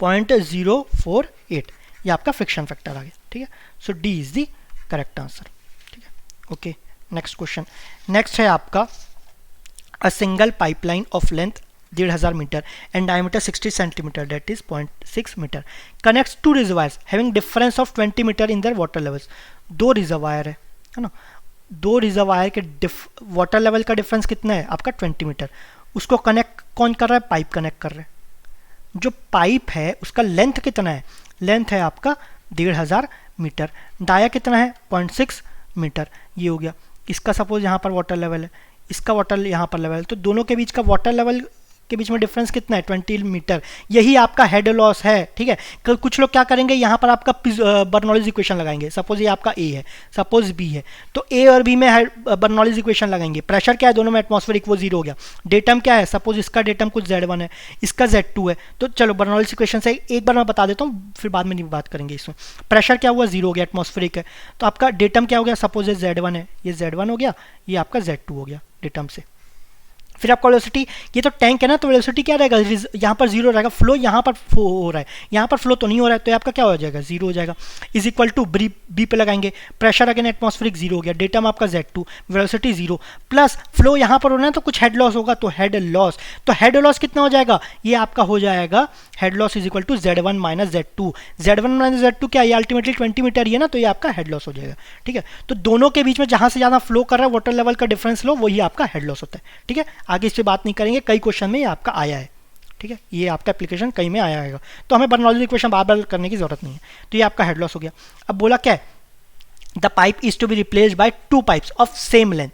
0.048, ये आपका फ्रिक्शन फैक्टर आ गया, ठीक है। So D is the correct answer, ठीक है। Okay, next question. नेक्स्ट है आपका a single pipeline of length 1,500 metre and diameter 60 centimetre that is 0.6 metre connects to reservoirs having difference of 20 metre in their water levels. दो reservoir है ना, दो reservoir के water level का difference कितना है आपका 20 मीटर, उसको कनेक्ट कौन कर रहा है, पाइप कनेक्ट कर रहा है। जो पाइप है उसका लेंथ कितना है, लेंथ है आपका 1,500 मीटर, डाया कितना है 0.6 मीटर, ये हो गया। इसका सपोज यहाँ पर वाटर लेवल है, इसका वाटर यहाँ पर लेवल है, तो दोनों के बीच का वाटर लेवल के बीच में डिफरेंस कितना है 20 मीटर, यही आपका हेड लॉस है, ठीक है। कुछ लोग क्या करेंगे, यहाँ पर आपका बर्नौलीज इक्वेशन लगाएंगे, सपोज ये आपका ए है, सपोज बी है, तो ए और बी में बर्नौलीज इक्वेशन लगाएंगे। प्रेशर क्या है दोनों में एटमॉस्फेरिक, वो 0 हो गया। डेटम क्या है, सपोज इसका डेटम कुछ Z1 है, इसका Z2 है, तो चलो बर्नौलीज इक्वेशन से एक बार मैं बता देता हूँ, फिर बाद में नहीं बात करेंगे इसमें। प्रेशर क्या हुआ 0 हो गया, एटमॉस्फेरिक है, तो आपका डेटम क्या हो गया, सपोज ये Z1 है, ये Z1 हो गया, ये आपका Z2 हो गया डेटम से। फिर आपका वेलोसिटी, ये तो टैंक है ना, तो वेलोसिटी क्या रहेगा, यहाँ पर 0 रहेगा, फ्लो यहाँ पर हो रहा है, यहाँ पर फ्लो तो नहीं हो रहा है, तो आपका क्या हो जाएगा 0 हो जाएगा, इज इक्वल टू बी पे लगाएंगे। प्रेशर अगेन एटमॉस्फेरिक 0 हो गया, डेटम आपका Z2, वेलोसिटी 0, प्लस फ्लो यहाँ पर होना है तो कुछ हेड लॉस होगा, तो हेड लॉस, तो हेड लॉस कितना हो जाएगा, ये आपका हो जाएगा head loss is equal to Z1 - Z2। Z1 - Z2 क्या है, ये अल्टीमेटली 20 मीटर ही है ना, तो ये आपका हेड लॉस हो जाएगा, ठीक है। तो दोनों के बीच में जहां से ज्यादा फ्लो कर रहा है वाटर लेवल का डिफरेंस लो, वही आपका हेड लॉस होता है, ठीक है। आगे इस पे बात नहीं करेंगे, कई क्वेश्चन में ये आपका आया है, ठीक है, ये आपका एप्लीकेशन कई में आया है, तो हमें बर्नौलीज इक्वेशन बार बार करने की जरूरत नहीं है। तो ये आपका हेड लॉस हो गया। अब बोला क्या है, the pipe is to be replaced by 2 pipes of same length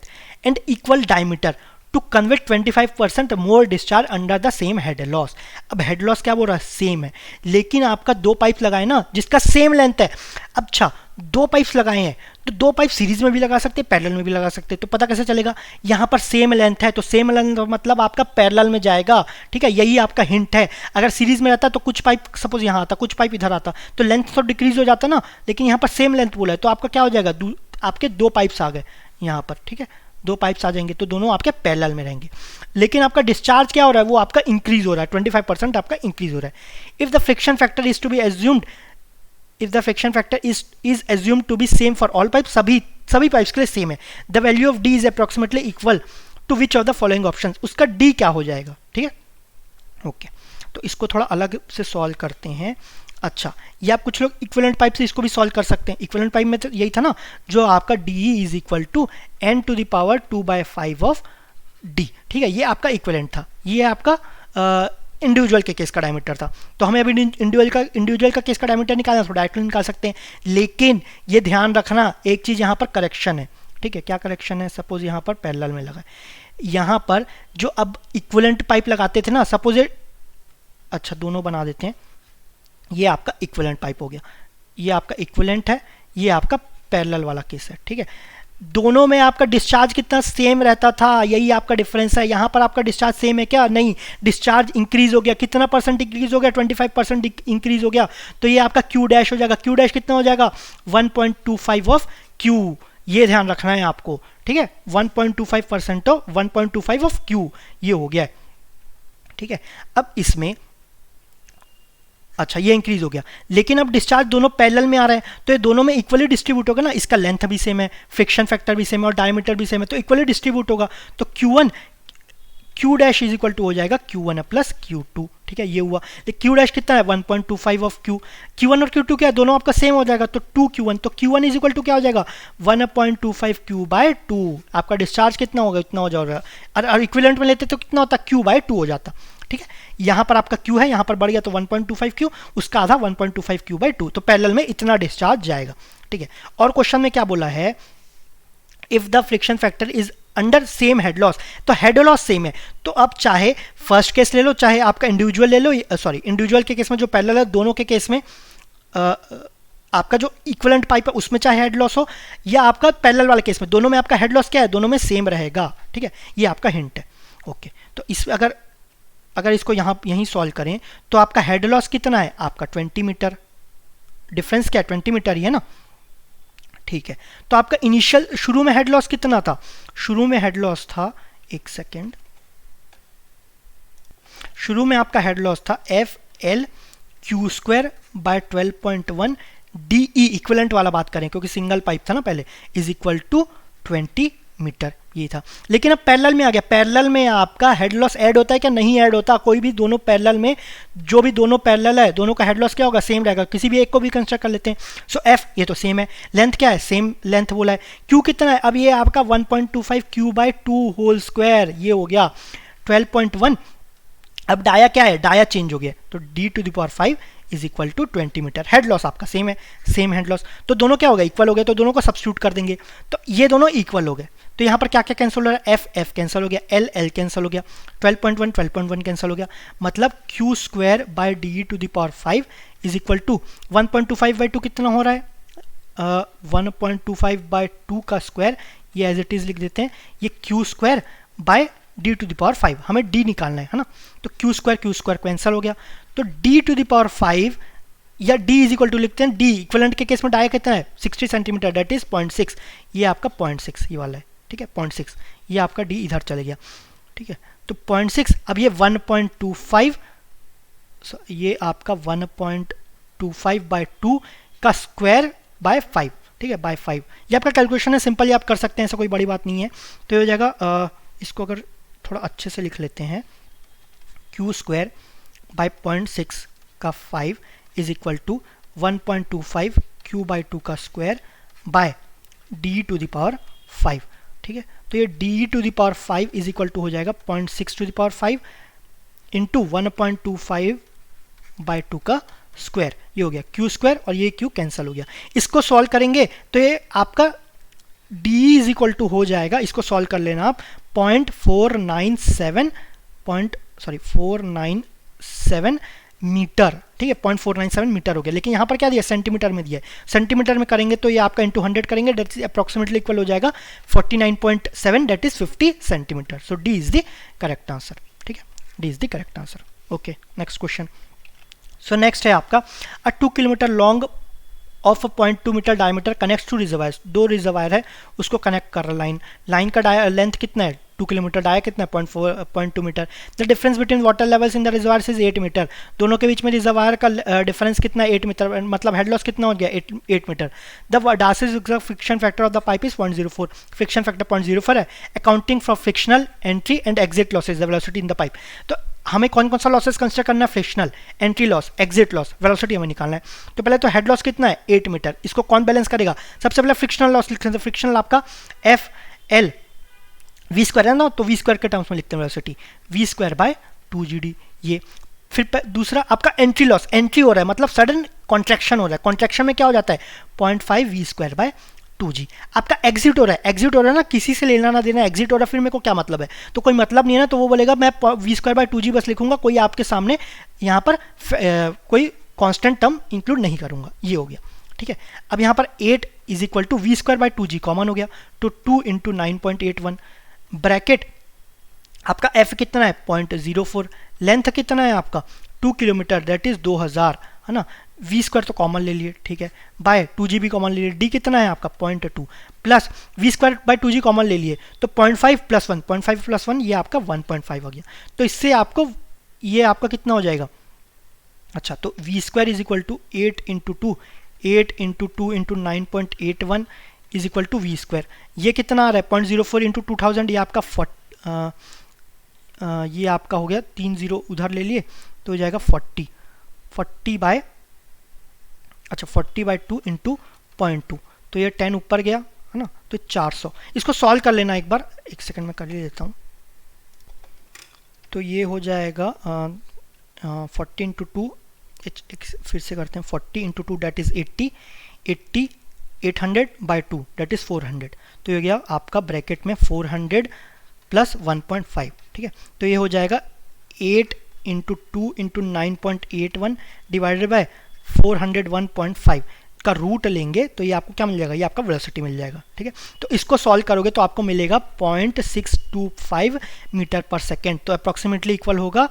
and equal diameter to convert 25% more discharge under the same head loss. अब हेड लॉस क्या बोल रहा है, सेम है, लेकिन आपका दो पाइप लगाए ना जिसका सेम लेंथ है। अच्छा, दो पाइप्स लगाए हैं तो दो पाइप सीरीज में भी लगा सकते हैं, पैरेलल में भी लगा सकते हैं, तो पता कैसे चलेगा, यहाँ पर सेम लेंथ है तो सेम लेंथ मतलब आपका पैरेलल में जाएगा, ठीक है, यही आपका हिंट है। अगर सीरीज में रहता तो कुछ पाइप सपोज यहाँ आता, कुछ पाइप इधर आता, तो लेंथ तो डिक्रीज हो जाता ना, लेकिन यहाँ पर सेम लेंथ बोला है तो आपका क्या हो जाएगा, आपके दो पाइप्स आ गए यहाँ पर, ठीक है, दो पाइप्स आ जाएंगे तो दोनों आपके पैरेलल में रहेंगे। लेकिन आपका डिस्चार्ज क्या हो रहा है, वो आपका इंक्रीज हो रहा है, 25% आपका इंक्रीज हो रहा है। If the friction factor is to be assumed, if the friction factor is assumed to be same for all pipes, सभी पाइप्स के लिए सेम है, the value of d is approximately equal to which of the following options, उसका d क्या हो जाएगा, ठीक है। ओके, तो इसको थोड़ा अलग से सॉल्व करते हैं। अच्छा, ये आप कुछ लोग इक्विवेलेंट पाइप से इसको भी सॉल्व कर सकते हैं। इक्विवेलेंट पाइप में तो यही था ना, जो आपका D is equal to n to the power 2/5 of d, ठीक है, ये आपका इक्विवेलेंट था। ये आपका इंडिविजुअल के केस का डायमीटर था, तो हमें अभी इंडिविजुअल का केस का डायमीटर निकालना, तो डायरेक्टली निकाल सकते हैं, लेकिन ये ध्यान रखना एक चीज़ यहाँ पर करेक्शन है, ठीक है। क्या करेक्शन है, सपोज यहाँ पर पैरेलल में लगा है, यहाँ पर जो अब इक्विवेलेंट पाइप लगाते थे ना, सपोज ये, अच्छा दोनों बना देते हैं, ये आपका इक्विवेलेंट पाइप हो गया, ये आपका इक्विवेलेंट है, ये आपका पैरेलल वाला केस है, ठीक है। दोनों में आपका डिस्चार्ज कितना सेम रहता था, यही आपका डिफरेंस है। यहाँ पर आपका डिस्चार्ज सेम है क्या, नहीं, डिस्चार्ज इंक्रीज हो गया, कितना परसेंट इंक्रीज हो गया, 25% इंक्रीज हो गया, तो ये आपका क्यू डैश हो जाएगा। क्यू डैश कितना हो जाएगा, 1.25 ऑफ क्यू, ये ध्यान रखना है आपको, ठीक है, 1.25% ऑफ 1.25 ऑफ क्यू, ये हो गया है, ठीक है। अब इसमें अच्छा ये इंक्रीज हो गया, लेकिन अब डिस्चार्ज दोनों पैरेलल में आ रहे हैं, तो ये दोनों में इक्वली डिस्ट्रीब्यूट होगा ना, इसका लेंथ भी सेम है, फ्रिक्शन फैक्टर भी सेम है और डायमीटर भी सेम है, तो इक्वली डिस्ट्रीब्यूट होगा, तो Q1 Q dash is equal to हो जाएगा Q1 प्लस Q2, ठीक है, ये हुआ। लेकिन Q डैश कितना है, 1.25 ऑफ Q, Q1 और Q2 क्या है, दोनों आपका सेम हो जाएगा, तो 2Q1, तो Q1 इज इक्वल टू क्या हो जाएगा, 1.25 Q/2, आपका डिस्चार्ज कितना होगा, इतना हो जाएगा, और इक्विवेलेंट में लेते तो कितना होता, Q/2 हो जाता, ठीक है। यहाँ पर आपका Q है, यहाँ पर बढ़ गया तो 1.25 Q, उसका आधा 1.25 Q/2, तो पैरेलल में इतना डिस्चार्ज जाएगा, ठीक है। और क्वेश्चन में क्या बोला है, if the friction factor is under same head loss, तो हेड लॉस सेम है, तो अब चाहे फर्स्ट केस ले लो, चाहे आपका इंडिविजुअल ले लो, सॉरी इंडिविजुअल के केस में जो पैरेलल है, दोनों के केस में आपका जो इक्विवेलेंट पाइप है उसमें चाहे हेड लॉस हो, या आपका पैरेलल वाले केस में, दोनों में आपका हेड लॉस क्या है, दोनों में सेम रहेगा, ठीक है, ये आपका हिंट है। ओके, तो इस अगर इसको यहाँ यहीं सॉल्व करें तो आपका हेड लॉस कितना है, आपका 20 मीटर, डिफरेंस क्या है, 20 मीटर ही है ना, ठीक है। तो आपका इनिशियल शुरू में हेड लॉस कितना था, शुरू में हेड लॉस था, एक सेकेंड, शुरू में आपका हेड लॉस था FL/Q²/12.1 DE, इक्विवेलेंट वाला बात करें क्योंकि सिंगल पाइप था ना पहले, इज इक्वल टू 20 मीटर, ये था। लेकिन अब पैरेलल में आ गया, पैरेलल में आपका हेड लॉस ऐड होता है क्या, नहीं ऐड होता, कोई भी दोनों पैरेलल में, जो भी दोनों पैरेलल है दोनों का हेड लॉस क्या होगा, सेम रहेगा, किसी भी एक को भी कंस्ट्रक्ट कर लेते हैं। सो F ये तो सेम है, लेंथ क्या है, सेम लेंथ बोला है, Q कितना है, अब ये आपका 1.25 Q/2 होल स्क्वायर, ये हो गया 12.1। अब डाया क्या है, डाया चेंज हो गया, तो D⁵ is equal to 20 metre, head loss आपका सेम है, सेम हेड लॉस, तो दोनों क्या हो गया, इक्वल हो गए, तो दोनों को सब्स्टिट्यूट कर देंगे, तो ये दोनों इक्वल हो गए, तो यहाँ पर क्या क्या कैंसिल हो रहा है, F कैंसिल हो गया, L कैंसिल हो गया, 12.1 कैंसिल हो गया, मतलब Q²/DE⁵ इज इक्वल टू 1.25/2 कितना हो रहा है, 1.25/2 का स्क्वायर, ये एज इट इज लिख देते हैं, ये Q²/D⁵ हमें D निकालना है ना, तो Q² कैंसिल हो गया, तो D⁵ या D इज इक्वल टू लिखते हैं, D इक्विवेलेंट के केस में डाया कितना है, 60 सेंटीमीटर, दैट इज 0.6, ये आपका 0.6 ये वाला है, ठीक है, 0.6, ये आपका D इधर चले गया, ठीक है, तो 0.6, अब ये 1.25, ये आपका 1.25/2 का स्क्वायर बाय 5, ठीक है, बाय 5, ये आपका कैलकुलेशन है, सिंपल ये आप कर सकते हैं, ऐसा कोई बड़ी बात नहीं है। तो ये हो जाएगा, इसको अगर थोड़ा अच्छे से लिख लेते हैं, Q²/0.6 का 5 इज इक्वल टू 1.25 Q/2 का स्क्वायर बाय D⁵, ठीक है, तो ये D⁵ इज इक्वल टू हो जाएगा 0.6⁵ इंटू 1.25/2 का स्क्वायर, ये हो गया Q² और ये Q कैंसिल हो गया। इसको सॉल्व करेंगे तो ये आपका D इज इक्वल टू हो जाएगा, इसको सॉल्व कर लेना आप, 497 मीटर, ठीक है, 0.497 मीटर हो गया। लेकिन यहाँ पर क्या दिया, सेंटीमीटर में दिया है। सेंटीमीटर में करेंगे तो ये आपका इंटू 100 करेंगे, डेट इज अप्रोक्सीमेटली इक्वल हो जाएगा 49.7, that is 50 centimetre. So D is the correct answer, ठीक है, D is the correct answer. Okay, next question. So next है आपका a 2 kilometre long of 0.2 metre diameter connects to reservoir. दो reservoir है, उसको connect कर रहा लाइन का लेंथ कितना है, 2 किलोमीटर, डाया कितना है 0.2 metre. The difference between water levels in the reservoir is 8 metre. दोनों के बीच में रिजर्वायर का डिफरेंस कितना है, 8 मीटर, मतलब हेड लॉस कितना हो गया, 8 metre. The Darcy friction factor of the pipe is 0.04, friction factor 0.04 है। Accounting for frictional entry and exit losses the velocity in the pipe. तो हमें कौन कौन सा लॉसेस कंसिडर करना है, frictional, entry loss, exit loss, velocity हमें निकालना है। तो पहले तो हेड लॉस कितना है, 8 मीटर, इसको कौन बैलेंस करेगा, सबसे पहले फ्रिक्शनल लॉस लिखते हैं। फ्रिक्शनल आपका एफ एल वी स्क्वायर है ना, तो वी स्क्वायर के टर्म्स में लिखते हैं velocity, we square by 2gd ये। फिर दूसरा आपका एंट्री लॉस, एंट्री हो रहा है मतलब सडन कॉन्ट्रैक्शन हो रहा है, कॉन्ट्रैक्शन में क्या हो जाता है 0.5 वी स्क्वायर बाय 2g। आपका एग्जिट हो रहा है, एग्जिट हो रहा है ना, किसी से लेना ना देना, एग्जिट हो रहा है, फिर मेरे को क्या मतलब है, तो कोई मतलब नहीं है ना, तो वो बोलेगा मैं वी स्क्वायर बाय 2g बस लिखूंगा, कोई आपके सामने यहाँ पर कोई कांस्टेंट टर्म इंक्लूड नहीं करूंगा, ये हो गया, ठीक है। अब यहाँ पर 8 is equal to V square by 2g common हो गया, तो 2 इंटू 9.81 ब्रैकेट आपका f कितना है 0.04, लेंथ कितना है आपका 2 किलोमीटर, दैट इज 2000 है ना, वी स्क्वायर तो कॉमन ले लिए, ठीक है, बाय 2g भी कॉमन ले लिए, डी कितना है आपका 0.2 plus V square by 2g common ले लिए, तो 0.5 प्लस 1, 0.5 प्लस 1 ये आपका 1.5 हो गया। तो इससे आपको ये आपका कितना हो जाएगा, अच्छा, तो V square is equal to 8 into 2, 8 into 2 into 9.81 is equal to V square, ये कितना आ रहा है 0.04 इंटू 2000, ये आपका ये आपका हो गया 3 0 उधर ले लिए तो हो जाएगा 40 बाय, अच्छा 40 बाय 2 इंटू 0.2, तो ये 10 ऊपर गया है ना, तो 400। इसको सॉल्व कर लेना एक बार, एक सेकंड में कर ही लेता हूँ। तो ये हो जाएगा 40 इंटू 2, फिर से करते हैं 40 into 2 that is 80 800 by 2 that is 400, तो ये गया आपका ब्रैकेट में 400 प्लस 1.5, ठीक है। तो ये हो जाएगा 8 इंटू 2 इंटू 9.81 डिवाइडेड बाय 401.5 का रूट लेंगे तो ये आपको क्या मिल जाएगा, ये आपका वेलोसिटी मिल जाएगा, ठीक है। तो इसको सॉल्व करोगे तो आपको मिलेगा 0.625 मीटर पर सेकेंड, तो अप्रॉक्सीमेटली इक्वल होगा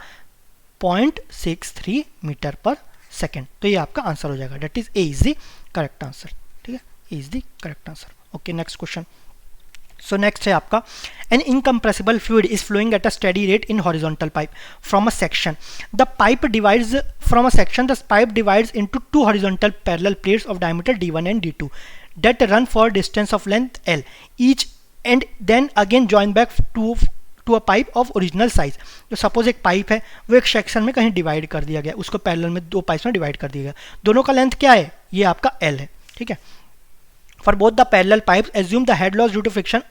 0.63 मीटर पर सेकेंड। तो ये आपका आंसर हो जाएगा, that is A is the correct answer, ठीक है, A is the correct answer. Okay, next question. So next है आपका an incompressible fluid is flowing at a steady rate in horizontal pipe from a section. The pipe divides from a section. The pipe divides into two horizontal parallel plates of diameter d1 and d2 that run for distance of length l each and then again join back to a pipe of original size. तो suppose एक pipe है, वो एक section में कहीं divide कर दिया गया, उसको पैरेलल में दो पाइप्स में डिवाइड कर दिया गया, दोनों का लेंथ क्या है, ये आपका l है, ठीक है। For both the parallel pipes assume the head loss due to friction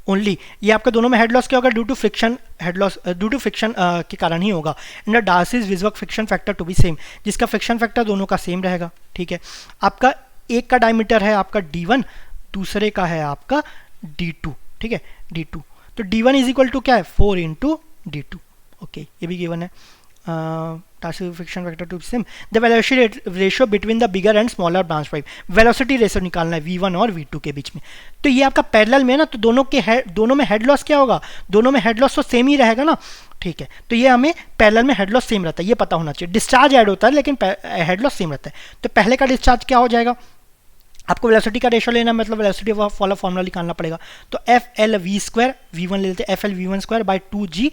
only, ये आपका दोनों में हेड लॉस क्या होगा, due to friction, head loss due to friction के कारण ही होगा। एंड डार्सीज विजवर्क friction factor to be same, जिसका फ्रिक्शन फैक्टर दोनों का सेम रहेगा, ठीक है। आपका एक का डायमीटर है आपका d1, दूसरे का है आपका d2, ठीक है, d2। तो d1 इज इक्वल टू क्या है 4 इंटू d2, ओके, ये भी गिवन है। Friction factor two same. The velocity ratio between the bigger and smaller branch pipe, velocity ratio निकालना है v1 और v2 के बीच में। तो ये आपका पैरेलल में है ना, तो दोनों में हेड लॉस क्या होगा, दोनों में हेड लॉस तो सेम ही रहेगा ना, ठीक है। तो ये हमें पैरेलल में हेड लॉस सेम रहता है, ये पता होना चाहिए। डिस्चार्ज ऐड होता है लेकिन हेड लॉस सेम रहता है। तो पहले का डिस्चार्ज क्या हो जाएगा, आपको वेलोसिटी का रेशियो लेना, मतलब वेलोसिटी वाला फॉर्मूला निकालना पड़ेगा। तो F L V square v1 ले लेते हैं, F L V1 square by 2g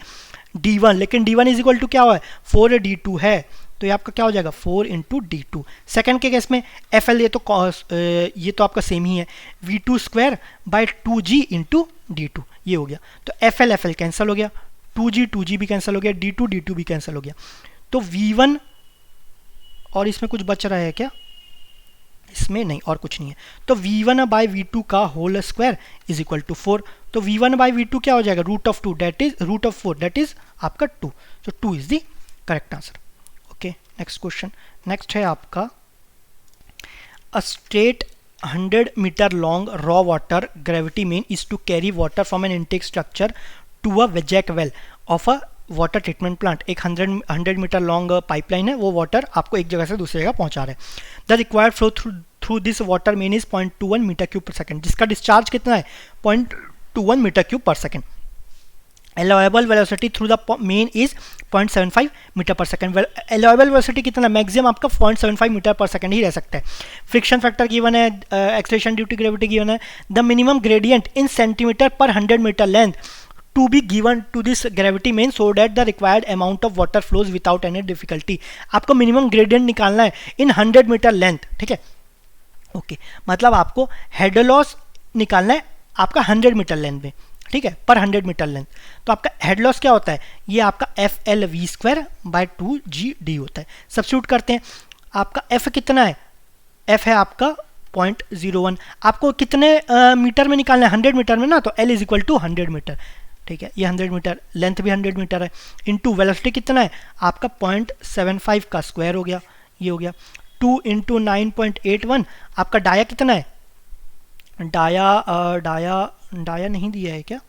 d1, लेकिन d1 इज इक्वल टू क्या हुआ है 4 d2 है, तो ये आपका क्या हो जाएगा 4 इंटू d2। सेकेंड के केस में एफ एल ये तो आपका सेम ही है, v2 square by 2g into d2, ये हो गया। तो एफ एल कैंसिल हो गया, 2g भी कैंसिल हो गया, d2 भी कैंसिल हो गया। तो v1 और इसमें कुछ बच रहा है क्या, इसमें नहीं, और कुछ नहीं है। तो v1 बाई v2 का whole square is equal to 4। तो v1 बाई v2 क्या हो जाएगा, root of 2 that is root of 4 that is आपका 2। तो 2 is the correct answer. Okay, next question. Next है आपका a straight 100 metre long raw water gravity main is to carry water from an intake structure to a वेजैक well of a water treatment plant. एक 100 metre long pipeline है, वो water आपको एक जगह से दूसरी जगह पहुंचा रहा है। The required flow through this water main is 0.21 metre cube per second, जिसका डिस्चार्ज कितना है 0.21 metre cube per second. allowable velocity through the main is 0.75 metre पर सेकंड। allowable velocity कितना, मैक्सिमम आपका 0.75 मीटर पर सेकंड ही रह सकता है। फ्रिक्शन फैक्टर गिवन है, acceleration due to gravity given है। The minimum gradient in centimetre per 100 metre length to be given to this gravity main so that the required amount of water flows without any difficulty। आपको minimum gradient निकालना है इन 100 metre length, ठीक है। Okay, मतलब आपको head loss निकालना है आपका 100 मीटर लेंथ में, ठीक है, पर 100 मीटर लेंथ। तो आपका हेड लॉस क्या होता है, ये आपका F L V square by 2GD होता है। सब्स्टिट्यूट करते हैं, आपका एफ कितना है, एफ है आपका 0.01। आपको कितने मीटर में निकालना है, 100 मीटर में ना, तो L is equal to 100 metre, ठीक है। ये 100 मीटर, लेंथ भी 100 मीटर है, इनटू वेलोसिटी कितना है आपका 0.75 का स्क्वायर हो गया, ये हो गया 2 इंटू 9.81। आपका डाया कितना है, डाया नहीं दिया है क्या,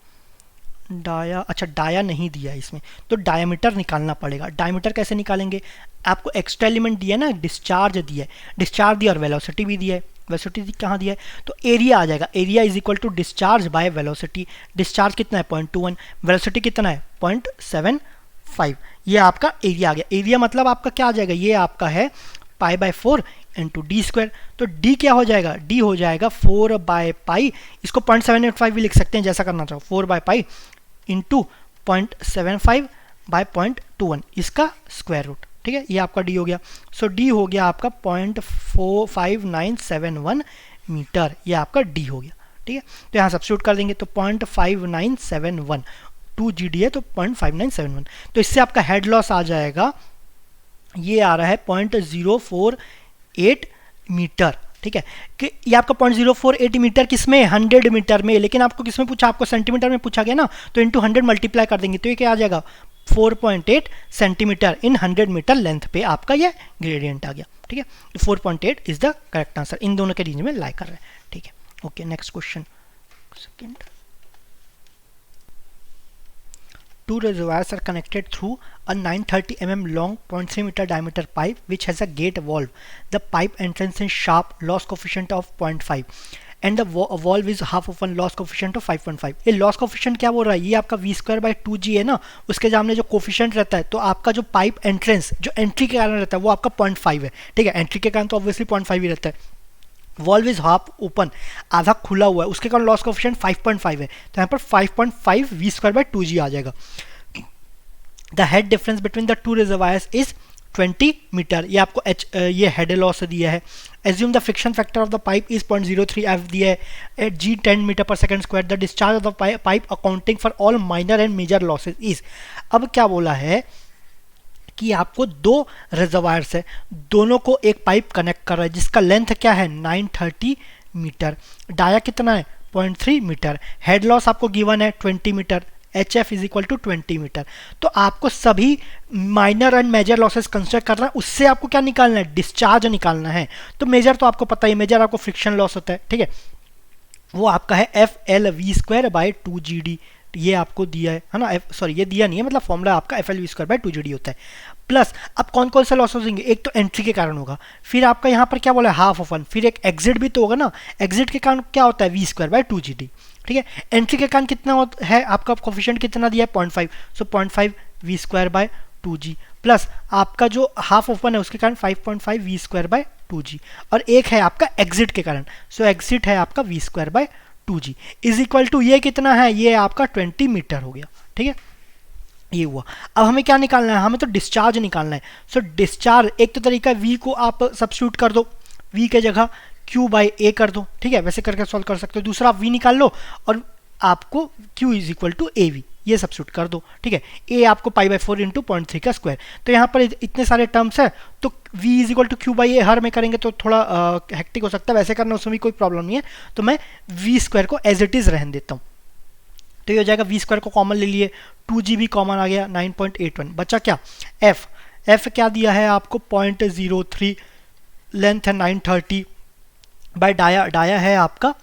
डाया, अच्छा डाया नहीं दिया है इसमें, तो डायमीटर निकालना पड़ेगा। डायमीटर कैसे निकालेंगे, आपको एक्स्ट्रा एलिमेंट दिया है ना, डिस्चार्ज दिया है, डिस्चार्ज दिया और वेलोसिटी भी दिया है। वेलोसिटी कहाँ दिया है, तो एरिया आ जाएगा, area is equal to discharge by velocity. Discharge कितना है 0.21, वेलोसिटी कितना है 0.75, ये आपका एरिया आ गया। एरिया मतलब आपका क्या आ जाएगा, ये आपका है pi by 4 into D square. तो डी क्या हो जाएगा, डी हो जाएगा 4 बाय पाई, इसको 0.785 भी लिख सकते हैं जैसा करना चाहो, 4 बाय पाई इंटू 0.75 बाय 0.21, इसका स्क्वायर रूट, ठीक है। ये आपका डी हो गया। सो डी हो गया आपका 0.5971 मीटर, ये आपका डी हो गया, ठीक है। तो यहाँ सब्स्टिट्यूट कर देंगे, तो 0.5971, 2GD है तो 0.5971। तो इससे आपका हेड लॉस आ जाएगा, ये आ रहा है 0.048 मीटर, ठीक है। कि ये आपका 0.048 मीटर किसमें, 100 मीटर में, लेकिन आपको किसमें पूछा, आपको सेंटीमीटर में पूछा गया ना, तो इंटू 100 मल्टीप्लाई कर देंगे, तो ये क्या आ जाएगा 4.8 सेंटीमीटर इन 100 मीटर लेंथ पे आपका ये ग्रेडियंट आ गया, ठीक है। 4.8 इज द करेक्ट आंसर, इन दोनों के रेंज में लाई कर रहे हैं, ठीक है। Okay, next question. Second, two reservoirs are connected through a 930 mm long 0.3 meter diameter pipe which has a gate valve. The pipe entrance is sharp, loss coefficient of 0.5 and the valve is half open, loss coefficient of 5.5। ये loss coefficient क्या बोल रहा है, ये आपका v square by 2g है ना, उसके सामने जो कोफिशिएंट रहता है, तो आपका जो पाइप एंट्रेंस जो एंट्री के कारण रहता है वो आपका 0.5 है, ठीक है। एंट्री के कारण तो ऑब्वियसली 0.5 ही रहता है। वॉल्व इज हाफ ओपन, आधा खुला हुआ है, उसके कारण लॉस कोएफिशिएंट 5.5 है, तो यहाँ पर 5.5 v स्क्वायर बाय 2g आ जाएगा। The head difference between the two reservoirs is 20 metre, ये आपको ये हेड लॉस दिया है। Assume the friction factor of the pipe is 0.03 f दिया है, एट g 10 मीटर पर second square. The discharge of the pipe accounting for all minor and major losses is. अब क्या बोला है कि आपको दो रिजर्वायर्स है, दोनों को एक पाइप कनेक्ट कर रहा है जिसका लेंथ क्या है 930 मीटर, डाया कितना है 0.3 मीटर, हेड लॉस आपको गिवन है 20 metre, HF is equal to 20 metre. तो आपको सभी minor and major losses consider करना है, उससे आपको क्या निकालना है, डिस्चार्ज निकालना है। तो मेजर तो आपको पता ही, मेजर आपको फ्रिक्शन लॉस होता है, ठीक है, वो आपका है FLV स्क्वायर बाय 2GD, ये आपको दिया है ना, सॉरी ये दिया नहीं है, मतलब फॉर्मूला आपका FLV स्क्वायर बाय 2GD होता है। प्लस अब कौन कौन से लॉसेस होंगे, एक तो एंट्री के कारण होगा, फिर आपका यहाँ पर क्या बोला है हाफ ओपन, फिर एक एग्जिट भी तो होगा ना, एग्जिट के कारण क्या होता है V स्क्वायर बाय 2GD, ठीक है। एंट्री के कारण कितना है आपका कोफिशिएंट कितना दिया है 0.5, सो 0.5 V square by 2G, plus आपका जो हाफ ओपन है उसके कारण 5.5 V स्क्वायर बाय 2G, और एक है आपका एग्जिट के कारण, सो एग्जिट है आपका V square by 2G is equal to ये कितना है, ये आपका 20 मीटर हो गया, ठीक है, ये हुआ। अब हमें क्या निकालना है, हमें तो डिस्चार्ज निकालना है। सो डिस्चार्ज एक तो तरीका V को आप सब्स्टिट्यूट कर दो, V के जगह Q बाई A कर दो, ठीक है, वैसे करके सॉल्व कर सकते हो। दूसरा आप V निकाल लो और आपको Q is equal to AV, ये सब्स्टिट्यूट कर दो, ठीक है। A आपको पाई बाई 4 इंटू 0.3 का स्क्वायर, तो यहाँ पर इतने सारे टर्म्स है, तो V is equal to Q by A हर में करेंगे तो थोड़ा हेक्टिक हो सकता है, वैसे करना उसमें भी कोई प्रॉब्लम नहीं है, तो मैं V स्क्वायर को एज इट इज रहने देता हूँ। तो ये हो जाएगा V स्क्वायर को कॉमन ले लिए, 2G भी कॉमन आ गया, 9.81 बचा क्या F क्या दिया है आपको 0.03, लेंथ है 930 बाय डाया है आपका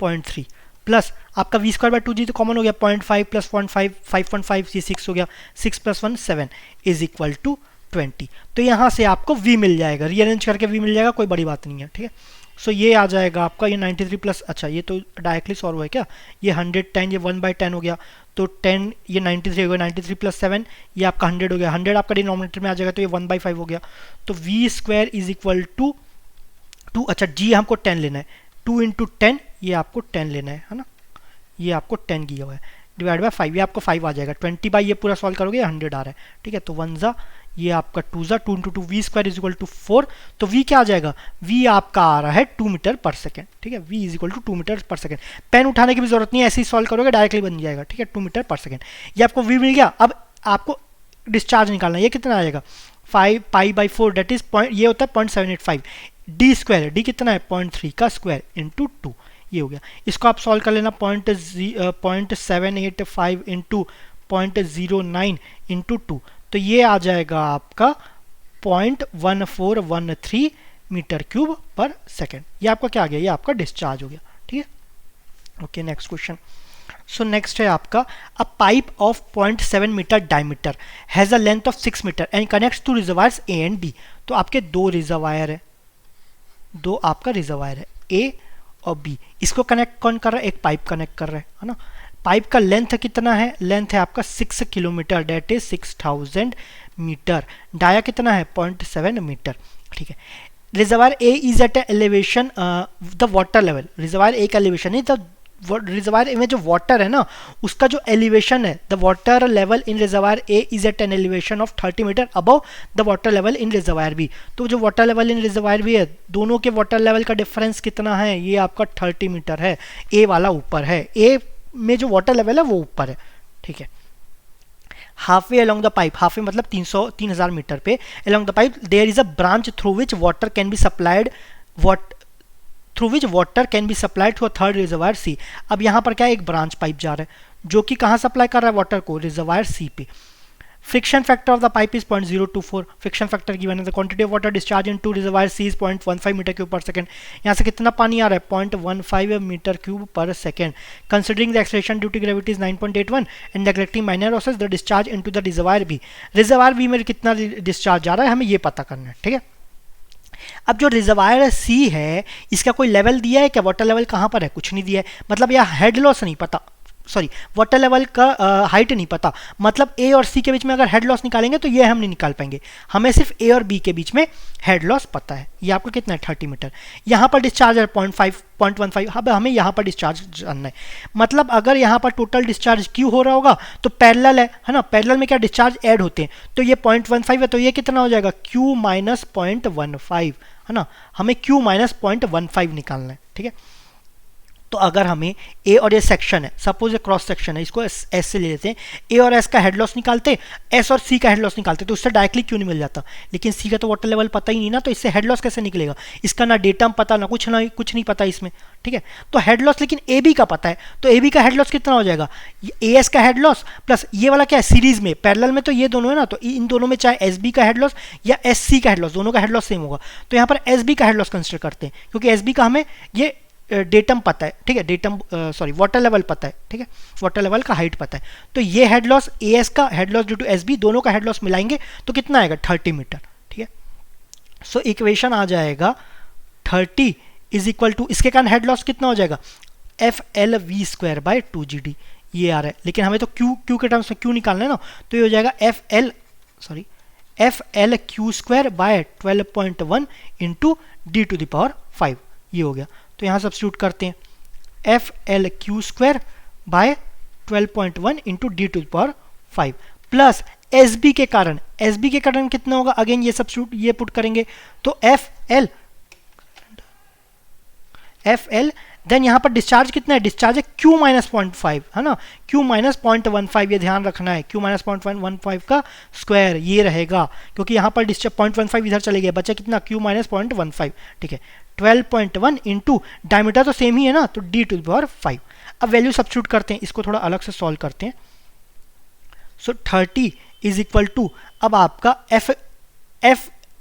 0.3, प्लस आपका वी स्क्वायर बाय 2g तो कॉमन हो गया, 0.5 प्लस 0.5 5.5 ये 6 हो गया, 6 प्लस 1 7 इज इक्वल टू 20। तो यहाँ से आपको v मिल जाएगा, रीअरेंज करके v मिल जाएगा, कोई बड़ी बात नहीं है, ठीक है। सो ये आ जाएगा आपका, ये 93 प्लस, अच्छा ये तो डायरेक्टली सॉल्व हुआ है क्या, ये 110 ये 1/10 हो गया, तो 10 ये 93 हो गया, 93 प्लस 7 ये आपका 100 हो गया, 100 आपका डिनोमिनेटर में आ जाएगा तो ये 1/5 हो गया। तो V square is equal to 2, अच्छा जी हमको 10 लेना है, 2 इंटू 10 ये आपको 10 लेना है ना, ये आपको 10 किया हुआ है, डिवाइड बाय 5 ये आपको 5 आ जाएगा, 20 बाई ये पूरा सॉल्व करोगे 100 आ रहा है, ठीक है। तो 1 जा ये आपका 2 जा 2 into 2 V square is equal to 4, तो वी क्या आ जाएगा, वी आपका आ रहा है 2 मीटर पर सेकेंड, ठीक है, V is equal to 2 metre पर सेकेंड। पेन उठाने की भी जरूरत नहीं है, ऐसे ही सॉल्व करोगे डायरेक्टली बन जाएगा, ठीक है, 2 मीटर पर सेकेंड। ये आपको वी मिल गया। अब आपको डिस्चार्ज निकालना है, ये कितना आएगा 5 pi by 4 that is point, ये होता है 0.785, डी स्क्वायर, डी कितना है 0.3 का स्क्वायर इंटू 2, ये हो गया। इसको आप सॉल्व कर लेना, 0.785 इंटू 0.09 इंटू 2, तो ये आ जाएगा आपका 0.1413 मीटर क्यूब पर सेकेंड। ये आपका क्या आ गया, ये आपका डिस्चार्ज हो गया, ठीक है। Okay next question. So next है आपका, a pipe of 0.7 metre diameter has a length of 6 metre and connects to reservoirs A and B. तो आपके दो रिजर्वायर है, दो आपका रिजर्वायर है ए और बी, इसको कनेक्ट कौन कर रहा है, एक पाइप कनेक्ट कर रहा है ना। पाइप का लेंथ कितना है, लेंथ है आपका 6 kilometre that is 6000 metre, dia कितना है 0.7 मीटर, ठीक है। Reservoir A is at elevation the water level, reservoir A का एलिवेशन है, द रिजर्वायर में जो वाटर है ना उसका जो एलिवेशन है, the water level in reservoir A is at an elevation of 30 metre above the water level in reservoir B. तो जो water level in reservoir B है, दोनों के वाटर लेवल का डिफरेंस कितना है, ये आपका 30 मीटर है, ए वाला ऊपर है, ए में जो वाटर लेवल है वो ऊपर है, ठीक है। Half way along the pipe, half way मतलब 3000 मीटर पे, along the pipe there is a branch through which water can be supplied, through which water can be supplied to a third reservoir C. अब यहाँ पर क्या है, एक branch pipe जा रहा है जो कि कहाँ सप्लाई कर रहा है वाटर को, रिजर्वायर सी पे। Friction factor of the pipe is 0.024, friction factor given है, the quantity of water discharge into reservoir C is 0.15 metre cube per second. यहाँ से कितना पानी आ रहा है 0.15 metre cube per second. Considering the acceleration due to gravity is 9.81 and neglecting minor losses the discharge into the reservoir B. Reservoir B में कितना discharge जा रहा है हमें ये पता करना है, ठीक है। अब जो रिजर्वायर सी है इसका कोई लेवल दिया है क्या, वाटर लेवल कहाँ पर है, कुछ नहीं दिया है, मतलब यह हेड लॉस नहीं पता, सॉरी वाटर लेवल का हाइट नहीं पता, मतलब ए और सी के बीच में अगर हेड लॉस निकालेंगे तो ये हम नहीं निकाल पाएंगे, हमें सिर्फ ए और बी के बीच में हेड लॉस पता है। ये आपका कितना है 30 मीटर, यहाँ पर डिस्चार्ज है 0.15, अब हमें यहाँ पर डिस्चार्ज जानना है, मतलब अगर यहाँ पर टोटल डिस्चार्ज क्यू हो रहा होगा तो पैरेलल है ना, पैरेलल में क्या डिस्चार्ज ऐड होते हैं, तो ये 0.15 है, तो ये कितना हो जाएगा क्यू माइनस 0.15 है ना, हमें क्यू माइनस 0.15 निकालना है, ठीक है। तो अगर हमें ए और ए सेक्शन है, सपोज ए क्रॉस सेक्शन है, इसको एस से ले लेते हैं, ए और एस का हेड लॉस निकालते, एस और सी का हेड लॉस निकालते, तो उससे डायरेक्टली क्यों नहीं मिल जाता, लेकिन सी का तो वाटर लेवल पता ही नहीं ना, तो इससे हेड लॉस कैसे निकलेगा, इसका ना डेटम पता ना कुछ नहीं पता इसमें, ठीक है। तो हेड लॉस लेकिन ए बी का पता है, तो ए बी का हेड लॉस कितना हो जाएगा, ए एस का हेड लॉस प्लस ये वाला क्या है सीरीज में पैरेलल में, तो ये दोनों है ना, तो इन दोनों में चाहे एस बी का हेड लॉस या एस सी का हेड लॉस, दोनों का हेड लॉस सेम होगा, तो यहाँ पर एस बी का हेड लॉस कंसिडर करते हैं, क्योंकि एस बी का हमें ये डेटम पता है, ठीक है, डेटम सॉरी वाटर लेवल पता है, ठीक है, वाटर लेवल का हाइट पता है, तो ये हेड लॉस ए एस का head loss due to S B, दोनों का हेड लॉस मिलाएंगे तो कितना आएगा 30 मीटर, ठीक है। सो इक्वेशन आ जाएगा 30 इज इक्वल टू, इसके कारण हेड लॉस कितना हो जाएगा F L V square by 2GD, ये आ रहा है, लेकिन हमें तो क्यू के टर्म्स में क्यू निकालना है ना, तो ये हो जाएगा F L Q square by 12.1 into D to the power 5, ये हो गया। तो यहाँ सब्स्टिट्यूट करते हैं F L Q square by 12.1 into D to the power 5 plus S B के कारण कितना होगा, अगेन ये सब्स्टिट्यूट ये पुट करेंगे, तो एफ एल देन यहाँ पर डिस्चार्ज कितना है, डिस्चार्ज है क्यू माइनस 0.5 है ना, क्यू माइनस 0.15, ये ध्यान रखना है, क्यू माइनस 0.15 का स्क्वायर ये रहेगा, क्योंकि यहाँ पर डिस्चार्ज 0.15 इधर चले गए, बचा कितना क्यू माइनस 0.15, ठीक है। 12.1 इंटू डायमीटर तो सेम ही है ना, तो डी टू द पावर 5। अब वैल्यू सब्स्टिट्यूट करते हैं, इसको थोड़ा अलग से सॉल्व करते हैं। सो 30 इज इक्वल टू, अब आपका एफ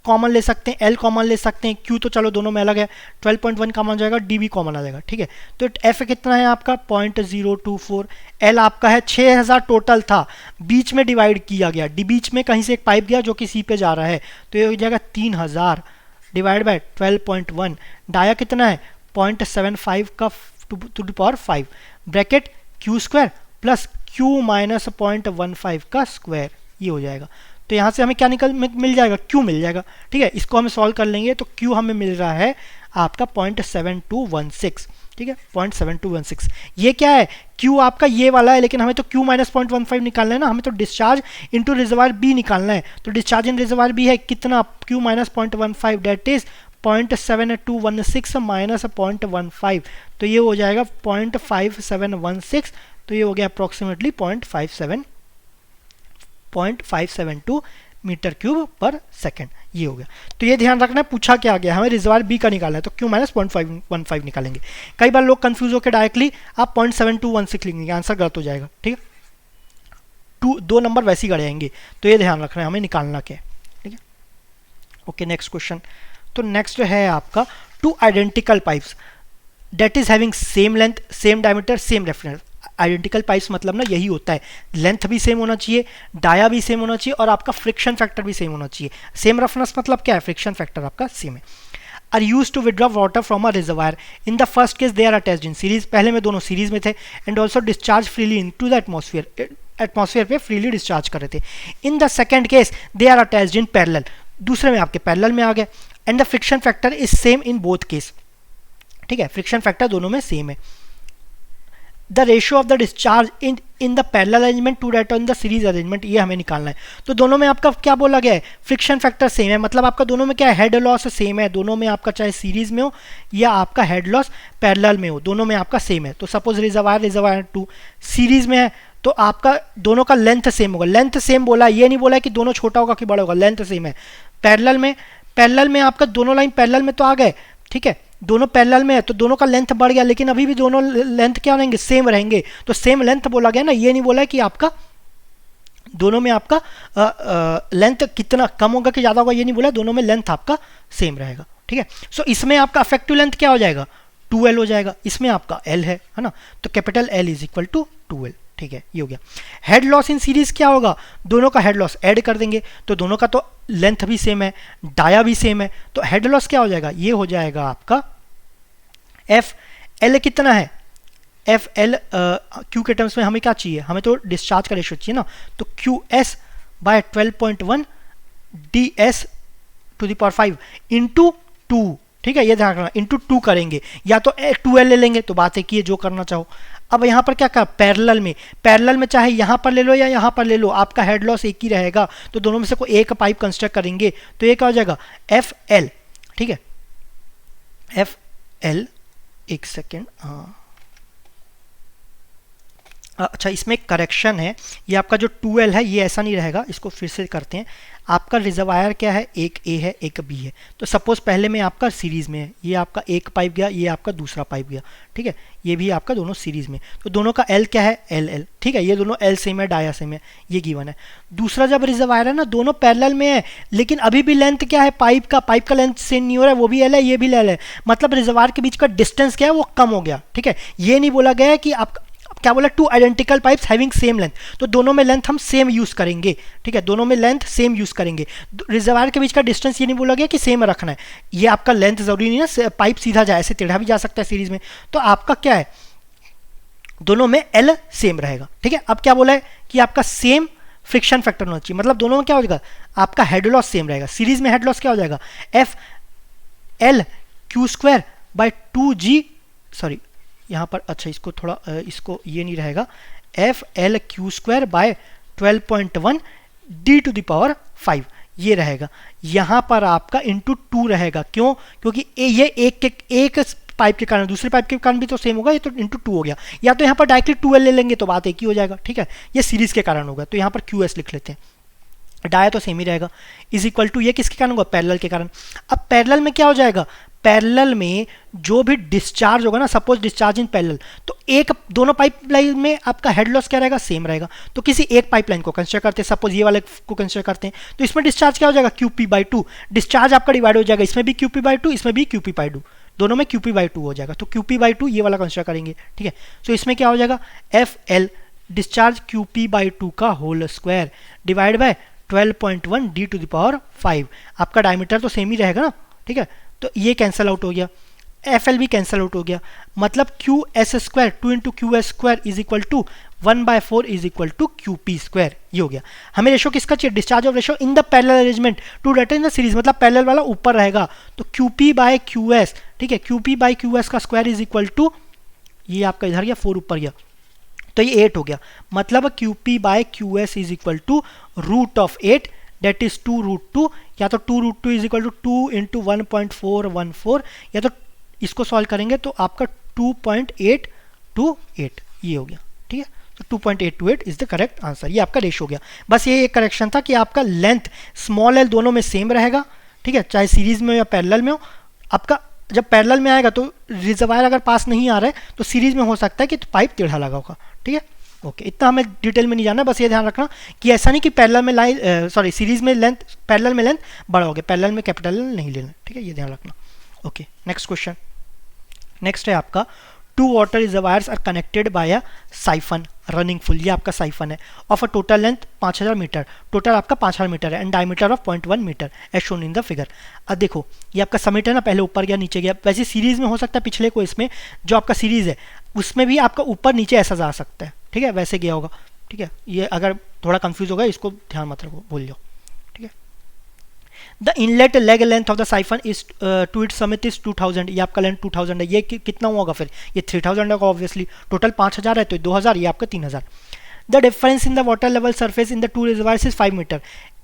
कॉमन ले सकते हैं, एल कॉमन ले सकते हैं, क्यू तो चलो दोनों में अलग है, 12.1 कॉमन जाएगा, डी भी कॉमन आ जाएगा, ठीक है। तो एफ कितना है आपका 0.024, एल आपका है 6000 टोटल था, बीच में डिवाइड किया गया, डी बीच में कहीं से एक पाइप गया जो कि सी पे जा रहा है, तो ये हो जाएगा 3000 डिवाइड बाय 12.1, डाया कितना है 0.75 का to the power 5 bracket Q square plus Q minus 0.15 का स्क्वायर, ये हो जाएगा। तो यहाँ से हमें क्या मिल जाएगा, क्यू मिल जाएगा, ठीक है। इसको हम सॉल्व कर लेंगे तो क्यू हमें मिल रहा है आपका 0.7216, ठीक है 0.7216। ये क्या है, क्यू आपका ये वाला है, लेकिन हमें तो क्यू माइनस 0.15 निकालना है ना, हमें तो डिस्चार्ज इनटू रिजर्वायर बी निकालना है। तो डिस्चार्ज इन रिजर्वायर बी है कितना, Q minus 0.15 that is 0.7216 minus 0.15, तो ये हो जाएगा 0.5716, तो ये हो गया approximately 0.572 metre cube per second, ये हो गया। तो ये ध्यान रखना है, पूछा क्या गया, हमें रिजर्वायर बी का निकालना है, तो क्यू माइनस 0.515 निकालेंगे। कई बार लोग कंफ्यूज होकर डायरेक्टली आप 0.7216 लिखेंगे, आंसर गलत हो जाएगा, ठीक है। दो नंबर वैसे ही गड़ जाएंगे, तो ये ध्यान रखना है हमें निकालना क्या है, ठीक है। Okay next question. तो नेक्स्ट है आपका two identical pipes that is having same length, same diameter, same reference. Identical pipes मतलब ना यही होता है, लेंथ भी सेम होना चाहिए, डाया भी सेम होना चाहिए और आपका फ्रिक्शन फैक्टर भी सेम होना चाहिए। सेम रेफरेंस मतलब क्या है, फ्रिक्शन फैक्टर आपका सेम है। Are use to withdraw water from a reservoir, in the first case they are attached in series, पहले में दोनों सीरीज में थे, and also discharge freely into the atmosphere, atmosphere पे फ्रीली डिस्चार्ज कर रहे थे। In the second case they are attached in parallel, दूसरे में आपके पैरेलल में आ गए, and the friction factor is same in both case, ठीक है, फ्रिक्शन फैक्टर दोनों में सेम है। The ratio of the discharge in the parallel arrangement to that in the series arrangement, ये हमें निकालना है। तो दोनों में आपका क्या बोला गया है, फ्रिक्शन फैक्टर सेम है, मतलब आपका दोनों में क्या है, हेड लॉस सेम है, दोनों में आपका चाहे सीरीज में हो या आपका हेड लॉस पैरेलल में हो, दोनों में आपका सेम है। तो सपोज रिजर्वायर 2 सीरीज में है, तो आपका दोनों का लेंथ सेम होगा, लेंथ सेम बोला, ये नहीं बोला कि दोनों छोटा होगा कि बड़ा होगा, लेंथ सेम है। पैरेलल में आपका दोनों लाइन पैरेलल में तो आ गए, ठीक है, दोनों पैरेलल में है तो दोनों का लेंथ बढ़ गया, लेकिन अभी भी दोनों लेंथ क्या रहेंगे, सेम रहेंगे, तो सेम लेंथ बोला गया ना, ये नहीं बोला कि आपका दोनों में आपका लेंथ कितना कम होगा कि ज़्यादा होगा, ये नहीं बोला, दोनों में लेंथ आपका सेम रहेगा, ठीक है। सो इसमें आपका अफेक्टिव लेंथ क्या हो जाएगा, 2L हो जाएगा, इसमें आपका L है ना, तो capital L is equal to 2L, ठीक है, ये हो गया। हेड लॉस इन सीरीज क्या होगा, दोनों का हेड लॉस ऐड कर देंगे, तो दोनों का तो लेंथ भी सेम है, डाया भी सेम है, तो हेड लॉस क्या हो जाएगा, ये हो जाएगा आपका एफ एल कितना है, एफ एल क्यू के टर्म्स में हमें क्या चाहिए, हमें तो डिस्चार्ज का रेशियो चाहिए ना, तो Q S by 12.1 D S to the power 5 into 2, ठीक है, ये ध्यान रखना, इंटू 2 करेंगे, या तो 2L ले लेंगे, तो बात है कि ये जो करना चाहो। अब यहाँ पर क्या कर, पैरेलल में चाहे यहाँ पर ले लो या यहाँ पर ले लो, आपका हेड लॉस एक ही रहेगा, तो दोनों में से कोई एक पाइप कंस्ट्रक्ट करेंगे, तो ये क्या हो जाएगा एफ एल, ठीक है, एफ एल, एक सेकेंड, हाँ अच्छा, इसमें एक करेक्शन है, ये आपका जो 2L है ये ऐसा नहीं रहेगा, इसको फिर से करते हैं। आपका रिजर्वायर क्या है, एक ए है एक बी है, तो सपोज पहले में आपका सीरीज में है, ये आपका एक पाइप गया, ये आपका दूसरा पाइप गया, ठीक है, ये भी आपका दोनों सीरीज में, तो दोनों का L क्या है, LL, ठीक है, ये दोनों L सेम है, डाया सेम है, ये गिवन है। दूसरा जब रिजर्वायर है ना, दोनों पैरेलल में है, लेकिन अभी भी लेंथ क्या है, पाइप का लेंथ सेम नहीं हो रहा है, वो भी L है ये भी L है, मतलब रिजर्वायर के बीच का डिस्टेंस क्या है, वो कम हो गया, ठीक है। ये नहीं बोला गया है कि आप क्या बोला, two identical pipes having same length, तो दोनों में लेंथ हम सेम यूज करेंगे, ठीक है, दोनों में लेंथ सेम यूज करेंगे। रिजर्वायर के बीच का डिस्टेंस ये नहीं बोला गया कि सेम रखना है, ये आपका लेंथ जरूरी नहीं है, पाइप सीधा जाए, ऐसे टेढ़ा भी जा सकता है सीरीज में, तो आपका क्या है, दोनों में L सेम रहेगा, ठीक है। अब क्या बोला है कि आपका सेम फ्रिक्शन फैक्टर होना चाहिए, मतलब दोनों में क्या हो जाएगा, आपका हेड लॉस सेम रहेगा, सीरीज में हेड लॉस क्या हो जाएगा, F L Q square by 2G, sorry यहाँ पर, अच्छा इसको थोड़ा इसको ये नहीं रहेगा, F L Q square by 12.1 D to the power 5, ये रहेगा। यहाँ पर आपका इंटू 2 रहेगा, क्यों, क्योंकि ये एक पाइप के कारण, दूसरे पाइप के कारण भी तो सेम होगा, ये तो इंटू 2 हो गया, या तो यहाँ पर डायरेक्टली 2L ले लेंगे तो बात एक ही हो जाएगा, ठीक है, ये सीरीज के कारण होगा, तो यहाँ पर QS लिख लेते हैं, डाया तो सेम ही रहेगा, इज इक्वल टू ये किसके कारण होगा, पैरेलल के कारण। अब पैरेलल में क्या हो जाएगा, पैरेलल में जो भी डिस्चार्ज होगा ना, सपोज डिस्चार्ज इन पैरेलल, तो एक दोनों पाइपलाइन में आपका हेड लॉस क्या रहेगा, सेम रहेगा। तो किसी एक पाइपलाइन को कंसीडर करते हैं, सपोज ये वाले को कंसीडर करते हैं, तो इसमें डिस्चार्ज क्या हो जाएगा, QP/2। डिस्चार्ज आपका डिवाइड हो जाएगा, इसमें भी QP/2, इसमें भी QP/2, दोनों में QP/2 हो जाएगा। तो QP/2 ये वाला कंसीडर करेंगे, ठीक है। तो इसमें क्या हो जाएगा, FL डिस्चार्ज QP/2 का whole square divide by 12.1 D⁵ आपका डायमीटर तो सेम ही रहेगा ना, ठीक है। तो ये कैंसिल आउट हो गया, FL भी कैंसिल आउट हो गया, मतलब QS² 2 × QS² is equal to 1/4 is equal to QP²। ये हो गया। हमें रेशो किसका चाहिए, discharge of ratio in the parallel arrangement to data in the series, मतलब पैरेलल वाला ऊपर रहेगा, तो QP/QS, ठीक है, QP/QS का स्क्वायर इज इक्वल टू, ये आपका इधर गया 4 ऊपर गया, तो ये 8 हो गया, मतलब QP/QS is equal to √8, that is 2√2, या तो 2√2 इज इक्वल टू 2 × 1.414, या तो इसको सॉल्व करेंगे तो आपका 2.828 ये हो गया, ठीक है। तो 2.828 इज द करेक्ट आंसर। ये आपका रेशो हो गया। बस ये एक करेक्शन था कि आपका लेंथ स्मॉल एल दोनों में सेम रहेगा, ठीक है, चाहे सीरीज में हो या पैरेलल में हो। आपका जब पैरेलल में आएगा तो रिजर्वायर अगर पास नहीं आ रहा है तो सीरीज में हो सकता है कि पाइप टेढ़ा लगा होगा, ठीक है। ओके, इतना हमें डिटेल में नहीं जाना, बस ये ध्यान रखना कि ऐसा नहीं कि पैरेलल में सीरीज में लेंथ, पैरेलल में लेंथ बड़ा हो गया, पैरेलल में कैपिटल नहीं लेना, ठीक है, ये ध्यान रखना। Okay, next question. नेक्स्ट है आपका 2 water reservoirs are connected by a siphon running full. ये आपका साइफन है of a total length 5000 metre, total आपका 5000 मीटर है, and diameter of 0.1 metre as shown in the figure. अब देखो ये आपका समिट है ना, पहले ऊपर गया नीचे गया, वैसे सीरीज में हो सकता है पिछले को, इसमें जो आपका सीरीज है उसमें भी आपका ऊपर नीचे ऐसा जा सकता है, ठीक है, वैसे गया होगा, ठीक है। ये अगर थोड़ा कंफ्यूज होगा इसको ध्यान मत रखो, भूल जाओ, ठीक है। The inlet leg length of the siphon is to it summit is 2000, ये आपका लेंथ 2000 है। ये कितना होगा फिर, ये 3000 होगा ऑब्वियसली, टोटल 5000 है तो 2000, ये आपका 3000। The difference in the water level surface in the 2 reservoirs is 5 metre.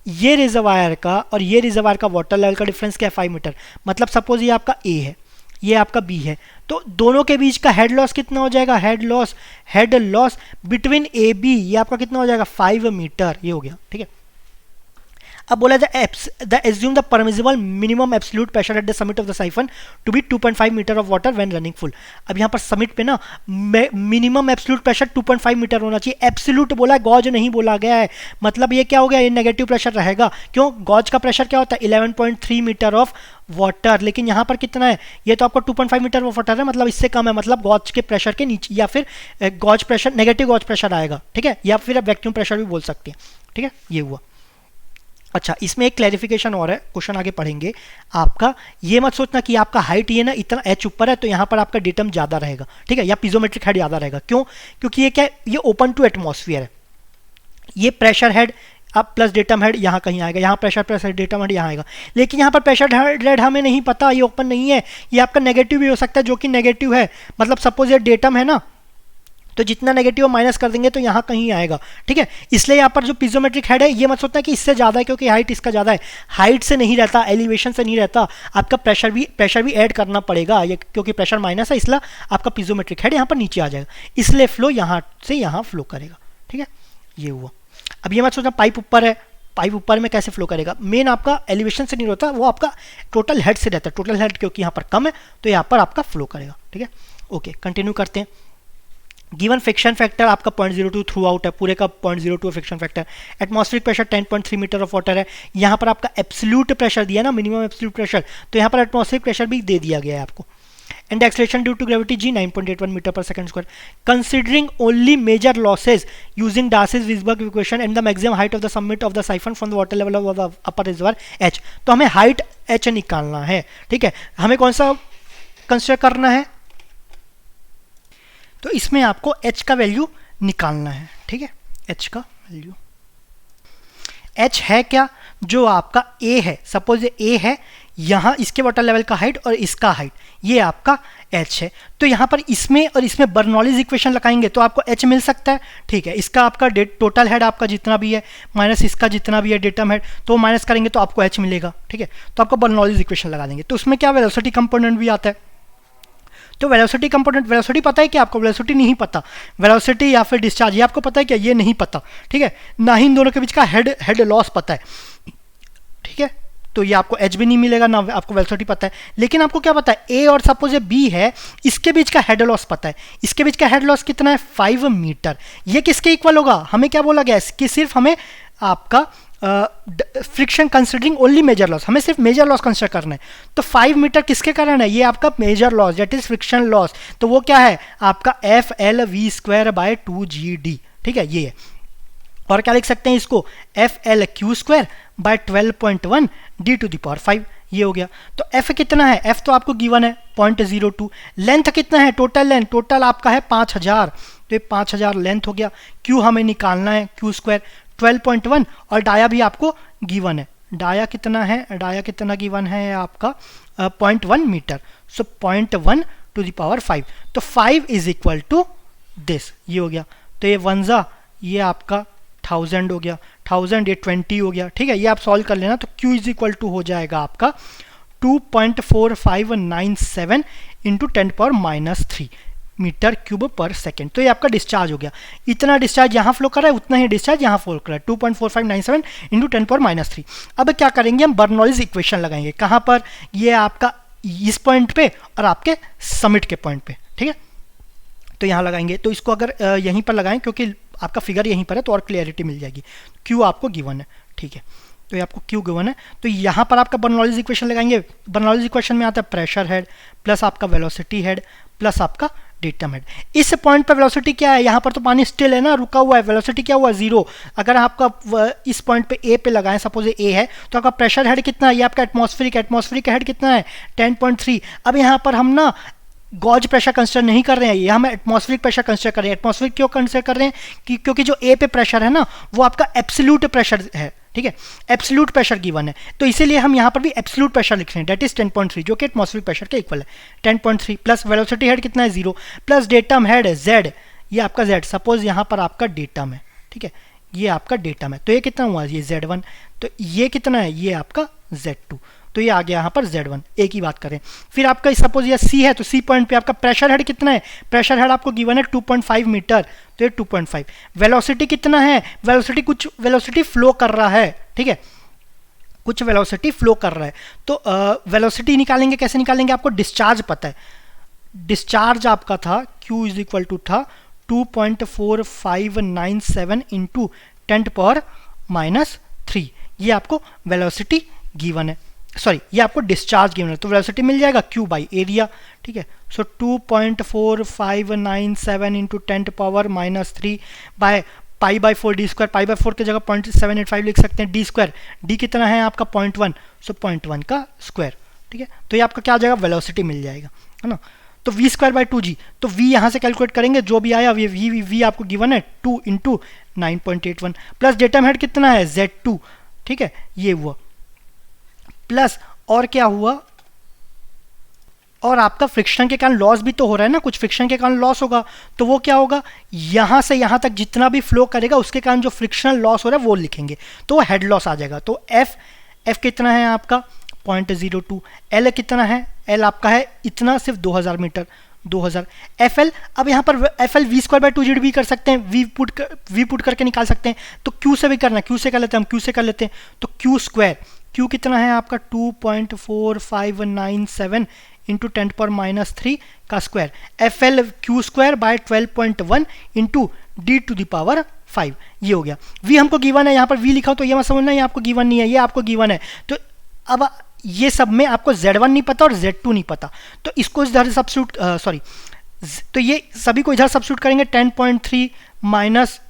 ये रिजर्वायर का और ये रिजर्वायर का वाटर लेवल का डिफरेंस क्या है, 5 मीटर। मतलब सपोज ये आपका A है, ये आपका B है, तो दोनों के बीच का हेड लॉस कितना हो जाएगा, हेड लॉस बिटवीन AB, ये आपका कितना हो जाएगा, 5 मीटर, ये हो गया, ठीक है। अब बोला the assume the permissible minimum absolute pressure at the summit of the siphon to be 2.5 metre of water when running full। अब यहाँ पर समिट पे ना मिनिमम एब्सोल्यूट प्रेशर 2.5 मीटर होना चाहिए। एब्सोल्यूट बोला है, गॉज नहीं बोला गया है, मतलब ये क्या हो गया, ये नेगेटिव प्रेशर रहेगा। क्यों, गॉज का प्रेशर क्या होता है 11.3 मीटर ऑफ वाटर, लेकिन यहाँ पर कितना है, ये तो आपका 2.5 मीटर ऑफ वाटर है, मतलब इससे कम है, मतलब गॉज के प्रेशर के नीचे, या फिर gauge pressure, negative gauge pressure आएगा, ठीक है, या फिर आप वैक्यूम प्रेशर भी बोल सकते हैं, ठीक है। ये हुआ। अच्छा, इसमें एक क्लैरिफिकेशन और है, क्वेश्चन आगे पढ़ेंगे आपका। ये मत सोचना कि आपका हाइट ये ना इतना H ऊपर है तो यहाँ पर आपका डेटम ज़्यादा रहेगा, ठीक है, या पीजोमेट्रिक हेड ज़्यादा रहेगा। क्यों, क्योंकि ये क्या है, ये ओपन टू एटमॉस्फेयर है। ये प्रेशर हेड अब प्लस डेटम हेड यहाँ कहीं आएगा, यहाँ प्रेशर डेटम हेड यहाँ आएगा, लेकिन यहाँ पर प्रेशर हेड हमें नहीं पता, ये ओपन नहीं है, ये आपका नेगेटिव भी हो सकता है, जो कि नेगेटिव है, मतलब सपोज ये डेटम है ना, तो जितना नेगेटिव माइनस कर देंगे तो यहाँ कहीं आएगा, ठीक है। इसलिए यहाँ पर जो पिजोमेट्रिक हेड है ये मत सोचना कि इससे ज़्यादा है, क्योंकि हाइट इसका ज़्यादा है, हाइट से नहीं रहता, एलिवेशन से नहीं रहता, आपका प्रेशर भी ऐड करना पड़ेगा, ये क्योंकि प्रेशर माइनस है, इसलिए आपका पिजोमेट्रिक हेड यहाँ पर नीचे आ जाएगा, इसलिए फ्लो यहाँ से यहाँ फ्लो करेगा, ठीक है। ये हुआ। अब ये मत सोचना पाइप ऊपर है, पाइप ऊपर में कैसे फ्लो करेगा, मेन आपका एलिवेशन से नहीं होता, वो आपका टोटल हेड से रहता है, टोटल हेड क्योंकि यहाँ पर कम है तो यहाँ पर आपका फ्लो करेगा, ठीक है। ओके, कंटिन्यू करते हैं। गिवन फ्रिक्शन फैक्टर आपका 0.02 थ्रू आउट है, पूरे का 0.02 friction factor. Atmospheric pressure 10.3 metre of water है। यहाँ पर आपका एब्सोल्यूट प्रेशर दिया ना, मिनिमम एब्सोल्यूट प्रेशर, तो यहाँ पर एटमॉस्फेरिक प्रेशर भी दे दिया गया है आपको। And acceleration due to gravity G 9.81 metre पर second square. Considering only major losses using Darcy's Weisbach equation and the maximum height of the summit of the siphon from the water level of the upper reservoir H। तो हमें height H निकालना है, ठीक है। हमें कौन सा कंसिडर करना है, तो इसमें आपको H का वैल्यू निकालना है, ठीक है। H का वैल्यू, H है क्या, जो आपका A है, सपोज ये A है, यहाँ इसके वाटर लेवल का हाइट और इसका हाइट, ये आपका H है। तो यहाँ पर इसमें और इसमें बर्नौलीज इक्वेशन लगाएंगे तो आपको H मिल सकता है, ठीक है। इसका आपका टोटल हेड आपका जितना भी है माइनस इसका जितना भी है डेटम हेड, तो माइनस करेंगे तो आपको H मिलेगा, ठीक है। तो आपको बर्नौलीज इक्वेशन लगा देंगे। तो उसमें क्या वेलोसिटी कंपोनेंट भी आता है, तो वेलोसिटी कंपोनेंट, वेलोसिटी पता है क्या आपको, वेलोसिटी नहीं पता, वेलोसिटी या फिर डिस्चार्ज ये आपको पता है क्या, ये नहीं पता, ठीक है। ना ही इन दोनों के बीच का हेड लॉस पता है, ठीक है। तो ये आपको एच भी नहीं मिलेगा ना, आपको वेलोसिटी पता है। लेकिन आपको क्या पता है, ए और सपोज ये बी है, इसके बीच का हेड लॉस पता है। इसके बीच का हेड लॉस कितना है, 5 मीटर। ये किसके इक्वल होगा, हमें क्या बोला गया कि सिर्फ हमें आपका friction considering only major loss, हमें सिर्फ मेजर लॉस कंसिडर करना है। तो 5 मीटर किसके कारण है, ये आपका major loss that is friction loss. तो वो क्या है आपका F L V square by 2GD, ठीक है, ये है। और क्या लिख सकते हैं इसको, F L Q square by 12.1 D to the power 5, ये हो गया। तो एफ कितना है, एफ तो आपको गिवन है 0.02। लेंथ कितना है, टोटल लेंथ, टोटल आपका है 5000, तो ये 5000 लेंथ हो गया। क्यू हमें निकालना है, क्यू स्क्वायर 12.1, और डाया भी आपको गिवन है। डाया कितना है, डाया कितना गिवन है आपका 0.1 metre, so 0.1 to the power 5, तो 5 इज इक्वल टू दिस, ये हो गया। तो ये 1 जा, ये आपका 1000 हो गया, 1000 ये 20 हो गया, ठीक है। ये आप सॉल्व कर लेना, तो Q इज इक्वल टू हो जाएगा आपका 2.4597 into 10⁻³ metre cube per second. तो ये आपका डिस्चार्ज हो गया। इतना डिस्चार्ज यहाँ फ्लो कर रहा है, उतना ही डिस्चार्ज यहाँ फ्लो कर रहा है, 2.4597 इंटू 10⁻³। अब क्या करेंगे हम, बर्नौलीज इक्वेशन लगाएंगे। कहाँ पर, ये आपका इस पॉइंट पे और आपके समिट के पॉइंट पे, ठीक है। तो यहाँ लगाएंगे, तो इसको अगर यहीं पर लगाएं, क्योंकि आपका फिगर यहीं पर है तो और क्लियरिटी मिल जाएगी। क्यू आपको गिवन है, ठीक है, तो ये आपको क्यू गिवन है। तो यहाँ पर आपका बर्नौलीज इक्वेशन लगाएंगे। बर्नौलीज इक्वेशन में आता है प्रेशर हेड प्लस आपका वेलोसिटी हेड प्लस आपका डेटम हेड। इस पॉइंट पर वेलोसिटी क्या है, यहाँ पर तो पानी स्टिल है ना, रुका हुआ है, वेलोसिटी क्या हुआ, 0। अगर आपका इस पॉइंट पे ए पे लगाएं, सपोज ए है, तो आपका प्रेशर हेड कितना है, ये आपका एटमॉस्फेरिक हेड कितना है 10.3। अब यहाँ पर हम ना गॉज प्रेशर कंसिडर नहीं कर रहे हैं, ये हम एटमॉस्फेरिक प्रेशर कंसिडर कर रहे हैं। एटमॉस्फेरिक क्यों कंसिडर कर रहे हैं, क्योंकि जो ए पे प्रेशर है ना, वो आपका एब्सोल्यूट प्रेशर है, ठीक है, एब्सोल्यूट प्रेशर गिवन है। तो इसीलिए हम यहाँ पर भी एब्सोल्यूट प्रेशर लिख रहे हैं, दैट इज 10.3, जो कि एटमॉस्फेरिक प्रेशर के इक्वल है। 10.3 प्लस वेलोसिटी हेड कितना है 0, प्लस डेटम हेड Z, ये आपका Z, सपोज यहाँ पर आपका डेटम है, ठीक है, ये आपका डेटम है। तो ये कितना हुआ, ये Z1, तो ये कितना है, ये आपका Z2, तो ये आ गया यहाँ पर Z1। एक ही बात करें, फिर आपका सपोज ये C है, तो C पॉइंट पे आपका प्रेशर हेड कितना है, प्रेशर हेड आपको गिवन है 2.5 मीटर, तो ये 2.5। वेलोसिटी कितना है, वेलोसिटी कुछ वेलोसिटी फ्लो कर रहा है, ठीक है, कुछ वेलोसिटी फ्लो कर रहा है। तो वेलोसिटी निकालेंगे, कैसे निकालेंगे, आपको डिस्चार्ज पता है। डिस्चार्ज आपका था Q इज इक्वल टू था 2.4597 इंटू 10⁻³ ये आपको वेलोसिटी गिवन है, सॉरी ये आपको डिस्चार्ज गिवन है। तो वेलोसिटी मिल जाएगा Q बाई एरिया, ठीक है। सो 2.4597 इंटू 10⁻³ बाय π/4 d स्क्वायर, π/4 की जगह 0.785 लिख सकते हैं। डी स्क्वायर, डी कितना है आपका 0.1, सो 0.1 का स्क्वायर, ठीक है। तो ये आपका क्या आ जाएगा, वेलोसिटी मिल जाएगा, है ना। तो v स्क्वायर बाई 2g, तो v यहाँ से कैलकुलेट करेंगे, जो भी आया v आपको गिवन है 2 इंटू 9.81, प्लस डेटम हेड कितना है Z2, ठीक है, ये हुआ, प्लस और क्या हुआ, और आपका फ्रिक्शन के कारण लॉस भी तो हो रहा है ना, कुछ फ्रिक्शन के कारण लॉस होगा, तो वो क्या होगा, यहाँ से यहाँ तक जितना भी फ्लो करेगा उसके कारण जो फ्रिक्शनल लॉस हो रहा है वो लिखेंगे, तो हेड लॉस आ जाएगा। तो एफ कितना है आपका 0.02, एल कितना है, एल आपका है इतना, सिर्फ 2000 मीटर, 2000। एफ एल, अब यहाँ पर F L V square by 2 भी कर सकते हैं, वी पुट करके निकाल सकते हैं। तो क्यू से भी करना है, क्यू से कर लेते हैं हम, क्यू से कर लेते हैं। तो क्यू स्क्वायर, क्यू कितना है आपका 2.4597 इंटू 10⁻³ का square, F L Q square by 12.1 into D to the power 5, ये हो गया। वी हमको गिवन है, यहाँ पर वी लिखा हो तो ये मत समझना ये आपको गिवन नहीं है, ये आपको गिवन है। तो अब ये सब में आपको Z1 नहीं पता और Z2 नहीं पता, तो इसको इधर से सब्स्टिट्यूट, सॉरी, तो ये सभी को इधर सब्स्टिट्यूट करेंगे, 10.3 माइनस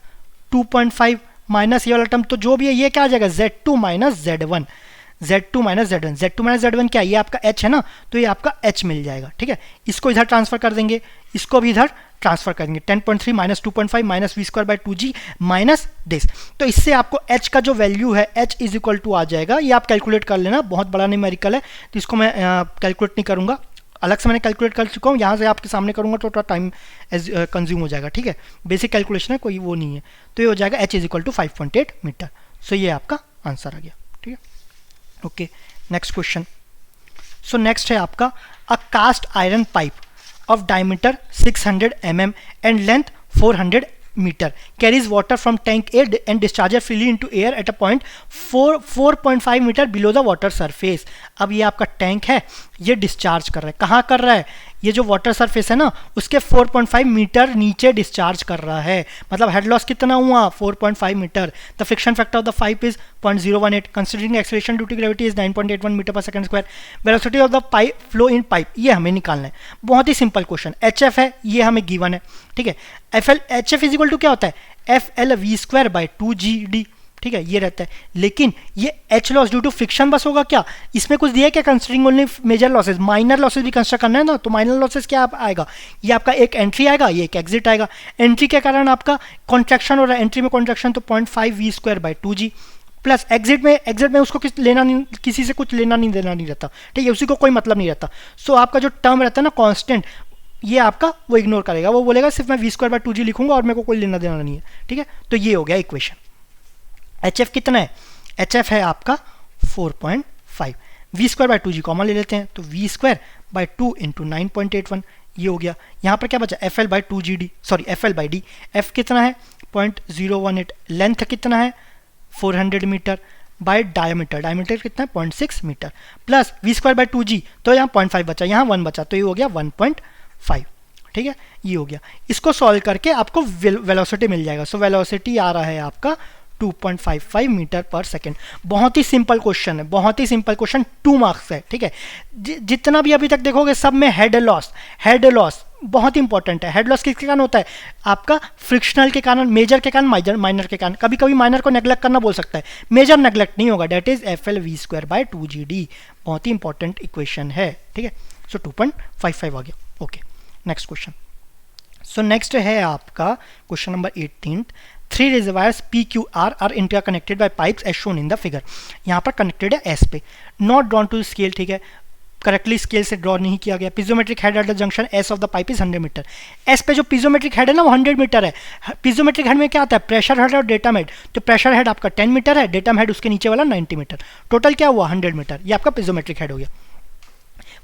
2.5 माइनस ये वाला टर्म, तो जो भी है ये क्या आ जाएगा, Z2 minus Z1, Z2 minus Z1, Z2 minus Z1 क्या है, ये आपका H है ना, तो ये आपका H मिल जाएगा, ठीक है। इसको इधर ट्रांसफर कर देंगे, इसको भी इधर ट्रांसफर करेंगे, 10.3 minus 2.5 minus V square by 2g minus this. तो इससे आपको H का जो वैल्यू है H इज इक्वल टू आ जाएगा, ये आप कैलकुलेट कर लेना, बहुत बड़ा न्यूमेरिकल है तो इसको मैं कैलकुलेट नहीं करूँगा, अलग से मैंने कैलकुलेट कर चुका हूँ, यहाँ से आपके सामने करूँगा तो थोड़ा टाइम कंज्यूम हो जाएगा, ठीक है। बेसिक कैलकुलेशन है, कोई वो नहीं है, तो ये हो जाएगा H is equal to 5.8 metre. So ये आपका आंसर आ गया, ठीक है। Okay, next question. So next है आपका a cast iron pipe of diameter 600 mm and length 400 meter carries water from tank A and discharges freely into air at a point 4.5 meter below the water surface. अब ये आपका tank है, ये discharge कर रहा है, कहाँ कर रहा है, ये जो वाटर सरफेस है ना उसके 4.5 मीटर नीचे डिस्चार्ज कर रहा है, मतलब हेड लॉस कितना हुआ 4.5 metre. The friction factor of the pipe is 0.018. Considering acceleration due to gravity is 9.81 metre पर second square. Velocity of the pipe flow in pipe, ये हमें निकालना है. बहुत ही सिंपल क्वेश्चन. HF है, ये हमें गिवन है, ठीक है. HF इज इक्वल टू क्या होता है, FL_V² by 2GD, ठीक है, ये रहता है. लेकिन ये H loss due to friction बस होगा क्या, इसमें कुछ दिया है क्या, considering only major losses, minor losses भी कंसिडर करना है ना, तो माइनर लॉसेस क्या आएगा, ये आपका एक एंट्री आएगा, ये एक एग्जिट आएगा. एंट्री के कारण आपका कॉन्ट्रैक्शन हो रहा है, एंट्री में कॉन्ट्रैक्शन तो 0.5V² by 2G, plus exit में उसको किसी से कुछ लेना नहीं देना नहीं रहता, ठीक है, उसी को कोई मतलब नहीं रहता. सो आपका जो टर्म रहता है ना कांस्टेंट, ये आपका वो इग्नोर करेगा, वो बोलेगा सिर्फ मैं V² by 2G लिखूंगा और मेरे को कोई लेना देना नहीं है, ठीक है. तो ये हो गया इक्वेशन. HF कितना है, HF है आपका 4.5. V² by 2G कॉमन ले लेते हैं, तो V² by 2 into 9.81, ये हो गया. यहाँ पर क्या बचा, FL by 2GD, sorry FL by D. F कितना है 0.018. लेंथ कितना है 400 मीटर बाय डायमीटर कितना है 0.6 metre, plus V² by 2G, तो यहाँ 0.5 बचा, यहाँ 1 बचा, तो ये हो गया 1.5, ठीक है, ये हो गया. इसको सॉल्व करके आपको वेलोसिटी मिल जाएगा. सो वेलोसिटी आ रहा है आपका 2.55 मीटर पर सेकेंड. बहुत ही सिंपल क्वेश्चन है, बहुत ही सिंपल क्वेश्चन, 2 मार्क्स है, ठीक है. जितना भी अभी तक देखोगे सब में हेड लॉस बहुत इंपॉर्टेंट है. हेड लॉस किसके कारण होता है, आपका फ्रिक्शनल के कारण, मेजर के कारण, माइनर के कारण. कभी कभी माइनर को नेग्लेक्ट करना बोल सकता है, मेजर नेग्लेक्ट नहीं होगा. That is FL_V² by 2GD. बहुत ही इंपॉर्टेंट इक्वेशन है, ठीक है. सो 2.55 आ गया. Okay, next question. So next है आपका question number 18. 3 reservoirs PQR are interconnected by pipes as shown in the figure. यहाँ पर कनेक्टेड है S पे, नॉट ड्रॉन टू स्केल, ठीक है, करेक्टली स्केल से ड्रॉ नहीं किया गया. Piezometric head at the junction S of the pipe is 100 metre. S पे जो पिजोमेट्रिक हेड है ना वो 100 मीटर है. पिजोमेट्रिक हेड में क्या आता है, प्रेशर हेड और डेटम हेड. तो प्रेशर हेड आपका 10 मीटर है, डेटम हेड उसके नीचे वाला 90 मीटर. टोटल क्या हुआ 100 मीटर. ये आपका पिजोमेट्रिक हेड हो गया.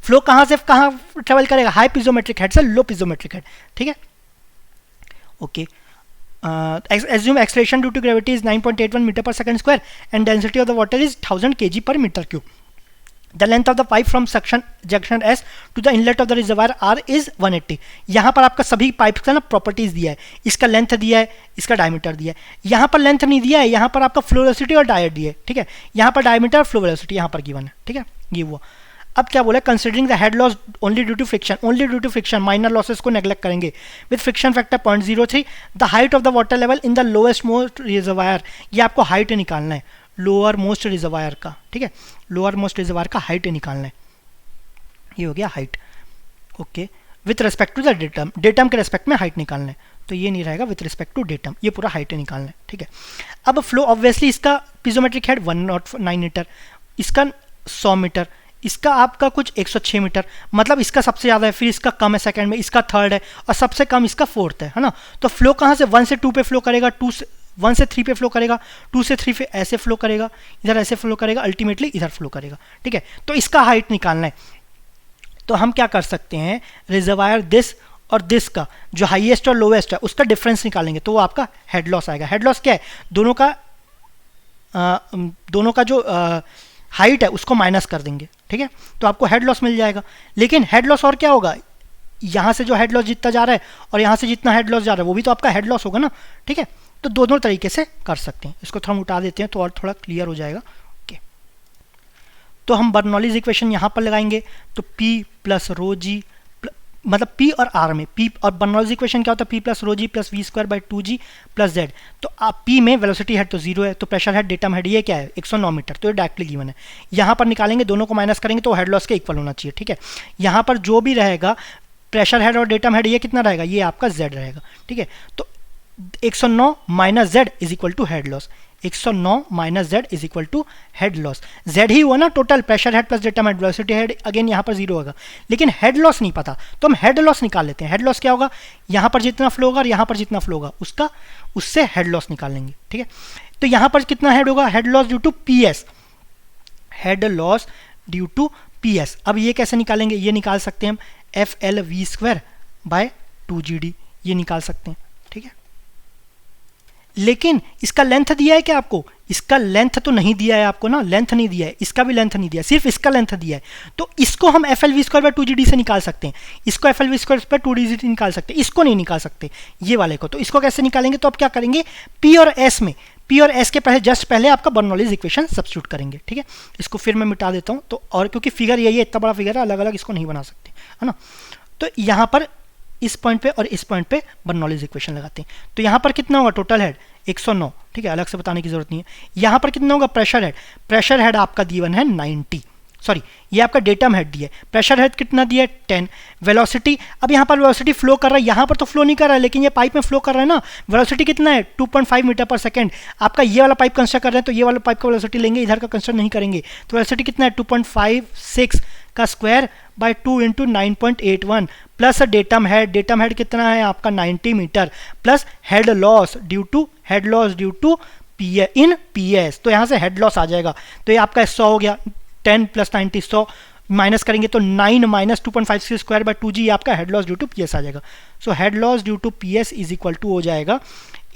फ्लो कहाँ से कहाँ ट्रेवल करेगा, हाई पिजोमेट्रिक हेड से लो पिजोमेट्रिक हेड, ठीक है. Okay, assume acceleration due to gravity is 9.81 meter per second square and density of the water is 1000 kg per meter cube. The length of the pipe from junction S to the inlet of the reservoir R is 180. यहाँ पर आपका सभी pipe का ना properties दिया है, इसका length दिया है, इसका डायमीटर दिया है. यहाँ पर लेंथ नहीं दिया है, यहाँ पर आपका फ्लो वेलोसिटी और डायट दिया है, ठीक है. यहाँ पर डायमीटर और फ्लो वेलोसिटी यहाँ पर गिवन है, ठीक है, ये हुआ. अब क्या बोला, considering the head loss only due to friction, minor losses को नेग्लेक्ट करेंगे. With friction factor 0.03, the height of the water level in the lowest most reservoir. ये आपको हाइट निकालना है लोअर मोस्ट रिजर्वायर का, ठीक है, लोअर मोस्ट रिजर्वायर का हाइट निकालना है. ये हो गया height. Okay, with respect to the datum के रेस्पेक्ट में हाइट निकालना है, तो ये नहीं रहेगा विथ रिस्पेक्ट टू डेटम, ये पूरा हाइट निकालना है, ठीक है. अब फ्लो ऑब्वियसली इसका पिजोमेट्रिक हेड 109 मीटर, इसका 100 मीटर, इसका आपका कुछ 106 मीटर, मतलब इसका सबसे ज़्यादा है, फिर इसका कम है सेकंड में, इसका थर्ड है और सबसे कम इसका फोर्थ है ना. तो फ्लो कहाँ से 1 से 2 पे फ्लो करेगा, 1 से 3 पे फ्लो करेगा, 2 से 3 पे ऐसे फ्लो करेगा, इधर ऐसे फ्लो करेगा, अल्टीमेटली इधर फ्लो करेगा, ठीक है. तो इसका हाइट निकालना है. तो हम क्या कर सकते हैं, रिजर्वायर दिस और दिस का जो हाईएस्ट और लोएस्ट है उसका डिफरेंस निकालेंगे, तो वो आपका हेड लॉस आएगा. हेड लॉस क्या है, दोनों का जो हाइट है उसको माइनस कर देंगे, ठीक है, तो आपको हेड लॉस मिल जाएगा. लेकिन हेड लॉस और क्या होगा, यहाँ से जो हेड लॉस जितना जा रहा है और यहाँ से जितना हेड लॉस जा रहा है वो भी तो आपका हेड लॉस होगा ना, ठीक है. तो दोनों तरीके से कर सकते हैं. इसको हम उठा देते हैं तो और थोड़ा क्लियर हो जाएगा. ओके, तो हम बर्नौलीज इक्वेशन यहाँ पर लगाएंगे, तो P प्लस रो जी, मतलब P और R में P और बर्नौलीज इक्वेशन क्या होता है, P plus rho G plus V² by 2G plus Z. तो आप P में वेलोसिटी हेड तो 0 है, तो प्रेशर हेड डेटम हेड ये क्या है 109 मीटर, तो ये डायरेक्टली गिवन है. यहाँ पर निकालेंगे, दोनों को माइनस करेंगे तो हेड लॉस के इक्वल होना चाहिए, ठीक है. यहाँ पर जो भी रहेगा प्रेशर हेड और डेटम हेड ये कितना रहेगा, ये आपका Z रहेगा, ठीक है. तो 109 minus Z is equal to head loss, 109 minus Z is equal to head loss. Z ही हुआ ना total, pressure head plus datum head, velocity head again यहाँ पर 0 होगा, लेकिन हेड लॉस नहीं पता, तो हम हेड लॉस निकाल लेते हैं. हेड लॉस क्या होगा, यहाँ पर जितना फ्लो होगा और यहाँ पर जितना फ्लो होगा उससे हेड लॉस निकाल लेंगे, ठीक है. तो यहाँ पर कितना हेड होगा, head loss due to PS, head loss due to PS. अब ये कैसे निकालेंगे, ये निकाल सकते हैं हम FL_V² by 2GD, ये निकाल सकते हैं, ठीक है. लेकिन इसका लेंथ दिया है क्या आपको? इसका लेंथ तो नहीं दिया है आपको ना, लेंथ नहीं दिया है, इसका भी लेंथ नहीं दिया है, सिर्फ इसका लेंथ दिया है। तो इसको हम F L V square by 2GD से निकाल सकते हैं, इसको F L V square by 2GD निकाल सकते हैं, इसको नहीं निकाल सकते, ये वाले को। तो इसको कैसे निकालेंगे? तो अब क्या करेंगे, पी और एस में, पी और एस के पहले जस्ट पहले आपका बर्नौलीज इक्वेशन सब्स्टिट्यूट करेंगे, ठीक है। इसको फिर मैं मिटा देता हूँ, तो और क्योंकि फिगर यही है, इतना बड़ा फिगर है, अलग अलग इसको नहीं बना सकते, है ना। तो यहाँ पर इस पॉइंट पे और इस पॉइंट पे बर्नौलीज इक्वेशन लगाते हैं। तो यहाँ पर कितना होगा टोटल हेड? 109, ठीक है, अलग से बताने की जरूरत नहीं है। यहाँ पर कितना होगा प्रेशर हेड? प्रेशर हेड आपका गिवन है 90, सॉरी ये आपका डेटम हेड दिया है, प्रेशर हेड कितना दिया है 10। वेलोसिटी, अब यहाँ पर वेलोसिटी फ्लो कर रहा है, यहाँ पर तो फ्लो नहीं कर रहा है लेकिन ये पाइप में फ्लो कर रहा है ना। वेलोसिटी कितना है 2.5 मीटर पर सेकेंड। आपका ये वाला पाइप कंस्ट्रक्ट कर रहे हैं तो ये वाला पाइप का वेलोसिटी लेंगे, इधर का कंस्ट्रक्ट नहीं करेंगे। तो वेलोसिटी कितना है 2.56 का square by 2 into 9.81 plus datum head, datum head कितना है आपका 90 metre, plus head loss due to in PS। तो यहाँ से हेड लॉस आ जाएगा, तो ये आपका 100 हो गया, 10 प्लस 90 100 माइनस करेंगे तो 9 माइनस 2.56 स्क्वायर बाय 2G आपका head loss due to PS आ जाएगा। So head loss due to PS is equal to हो जाएगा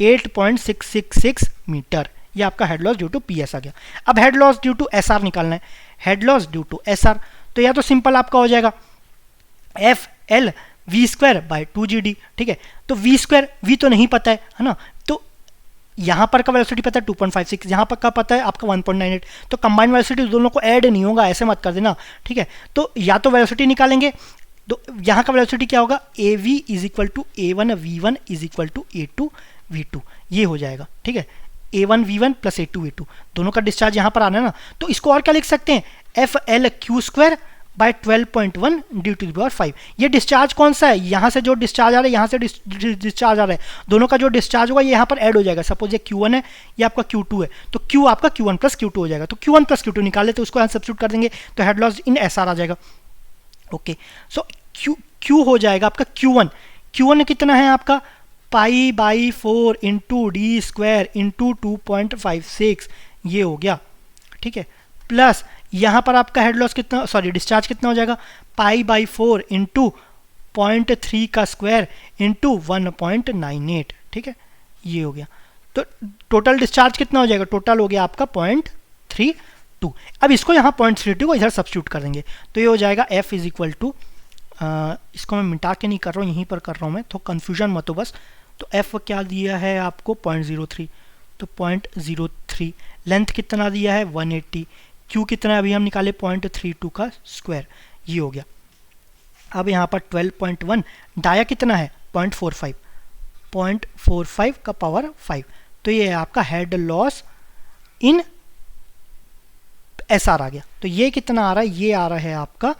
8.666 मीटर। ये आपका head loss due to PS आ गया। अब head loss due to SR निकालना है, head loss due to SR। तो या तो सिंपल आपका हो जाएगा F L V square by 2GD, ठीक है। तो वी स्क्वायर, वी तो नहीं पता है ना, तो यहाँ पर का वेलोसिटी पता है 2.56, यहाँ पर का पता है आपका 1.98। तो कंबाइंड वेलोसिटी दोनों को ऐड नहीं होगा, ऐसे मत कर देना, ठीक है। तो या तो वेलोसिटी निकालेंगे, तो यहाँ का वेलोसिटी क्या होगा AV is equal to A1 V1 is equal to A2 V2, ये हो जाएगा, ठीक है। A1 V1 plus A2 V2, दोनों का डिस्चार्ज यहाँ पर आना है ना। तो इसको और क्या लिख सकते हैं, FL Q square by 12.1 D to the power 5। ये डिस्चार्ज कौन सा है, यहाँ से जो डिस्चार्ज आ रहा है, यहाँ से डिस्चार्ज आ रहा है, दोनों का जो डिस्चार्ज होगा ये यहाँ पर ऐड हो जाएगा। सपोज ये Q1 है, ये आपका Q2 है, तो Q आपका Q1 प्लस Q2 हो जाएगा। तो Q1 प्लस Q2 निकाल लेते, उसको यहाँ सब्स्टिट्यूट कर देंगे, तो हेड लॉस इन SR आ जाएगा। ओके, सो Q हो जाएगा आपका Q1 कितना है आपका पाई by 4 into D square into 2.56, ये हो गया, ठीक है। प्लस यहाँ पर आपका हेड लॉस कितना, सॉरी डिस्चार्ज कितना हो जाएगा पाई बाई 4 इंटू 0.3 का स्क्वायर इंटू 1.98, ठीक है, ये हो गया। तो टोटल डिस्चार्ज कितना हो जाएगा, टोटल हो गया आपका 0.32। अब इसको यहाँ 0.32 को इधर सब्स्टिट्यूट कर देंगे, तो ये हो जाएगा F इज इक्वल टू, इसको मैं मिटा के नहीं कर रहा हूँ, यहीं पर कर रहा हूँ मैं, तो कन्फ्यूजन मत हो बस। तो F क्या दिया है आपको 0.03, तो 0.03, लेंथ कितना दिया है 180, Q कितना अभी हम निकाले 0.32 का स्क्वायर, ये हो गया। अब यहाँ पर 12.1, डाया कितना है 0.45 का पावर 5, तो ये है आपका हेड लॉस इन SR आ गया। तो ये कितना आ रहा है, ये आ रहा है आपका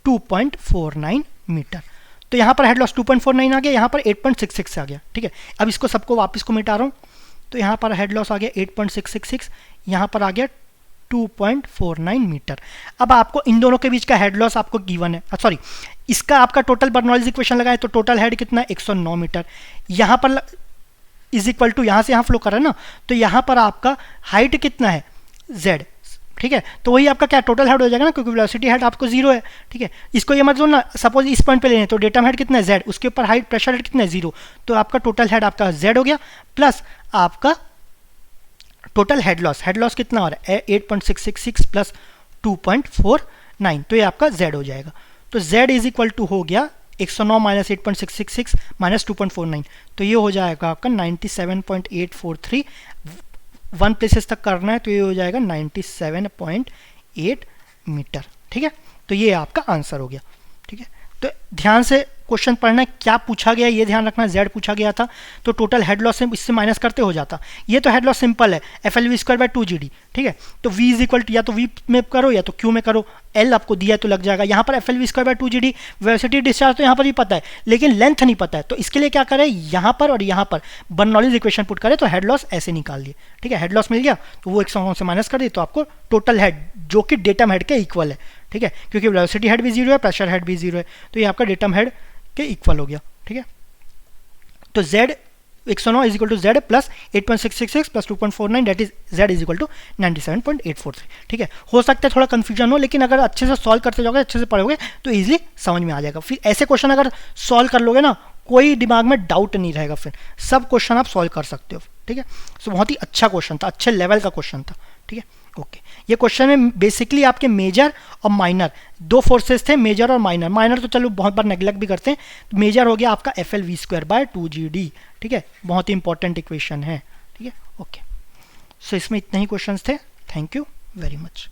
2.49 मीटर। तो यहाँ पर हेड लॉस 2.49 आ गया, यहाँ पर 8.66 आ गया, ठीक है। अब इसको सबको वापस को मिटा रहा हूँ, तो यहाँ पर हेड लॉस आ गया 8.666, यहाँ पर आ गया 2.49 मीटर। अब आपको इन दोनों के बीच का हेड लॉस आपको गिवन है, सॉरी इसका आपका टोटल बर्नौलीज इक्वेशन लगाए तो टोटल हेड कितना है 109 मीटर। यहाँ पर इज इक्वल टू, यहाँ से यहाँ फ्लो कर रहा है ना, तो यहाँ पर आपका हाइट कितना है Z, ठीक है। तो वही आपका क्या टोटल हेड हो जाएगा ना, क्योंकि वेलोसिटी हेड आपको 0 है, ठीक है। इसको ये मत जोड़ना, सपोज इस पॉइंट पे लेने, तो डेटम हेड कितना है Z, उसके ऊपर हाइट प्रेशर हेड कितना है 0, तो आपका टोटल हेड आपका Z हो गया, प्लस आपका टोटल हेड लॉस कितना हो रहा है 8.666 प्लस 2.49, तो ये आपका Z हो जाएगा। तो Z इज इक्वल टू हो गया 109 माइनस 8.666 माइनस 2.49, तो ये हो जाएगा आपका 97.843, 1 प्लेसेस तक करना है, तो ये हो जाएगा 97.8 मीटर, ठीक है। तो ये आपका आंसर हो गया, ठीक है। तो ध्यान से क्वेश्चन पढ़ना है, क्या पूछा गया ये ध्यान रखना, Z पूछा गया था तो टोटल हेड लॉस से इससे माइनस करते हो जाता। ये तो हेड लॉस सिंपल है FLV स्क्वायर बाय 2GD, ठीक है। तो V इज इक्वल टू या तो V में करो या तो Q में करो, L आपको दिया तो लग जाएगा। यहाँ पर FLV square by 2GD, velocity discharge तो यहाँ पर भी पता है लेकिन लेंथ नहीं पता है, तो इसके लिए क्या करें, यहाँ पर और यहाँ पर बर्नौलीज इक्वेशन पुट करें तो हेड लॉस ऐसे निकाल दिए, ठीक है। हेड लॉस मिल गया तो वो 109 से माइनस कर दिए, तो आपको टोटल हेड जो कि डेटम हेड के इक्वल है, ठीक है, क्योंकि वेलोसिटी हेड भी 0 है, प्रेशर हेड भी 0 है, तो ये आपका डेटम हेड के इक्वल हो गया, ठीक है। तो Z 109 is equal to Z plus 8.666 plus 2.49, that is Z is equal to 97.843, ठीक है। हो सकता है थोड़ा कंफ्यूजन हो, लेकिन अगर अच्छे से सॉल्व करते जाओगे, अच्छे से पढ़ोगे तो इजीली समझ में आ जाएगा। फिर ऐसे क्वेश्चन अगर सॉल्व कर लोगे ना, कोई दिमाग में डाउट नहीं रहेगा, फिर सब क्वेश्चन आप सॉल्व कर सकते हो। ठीक है। सो बहुत ही अच्छा क्वेश्चन था, अच्छे लेवल का क्वेश्चन था, ठीक है। ओके, ये क्वेश्चन में बेसिकली आपके मेजर और माइनर दो फोर्सेस थे, मेजर और माइनर। माइनर तो चलो बहुत बार नेग्लेक्ट भी करते हैं, तो मेजर हो गया आपका FL_V²/2GD, ठीक है। बहुत ही इंपॉर्टेंट इक्वेशन है, ठीक है। ओके, सो इसमें इतने ही क्वेश्चंस थे। Thank you very much.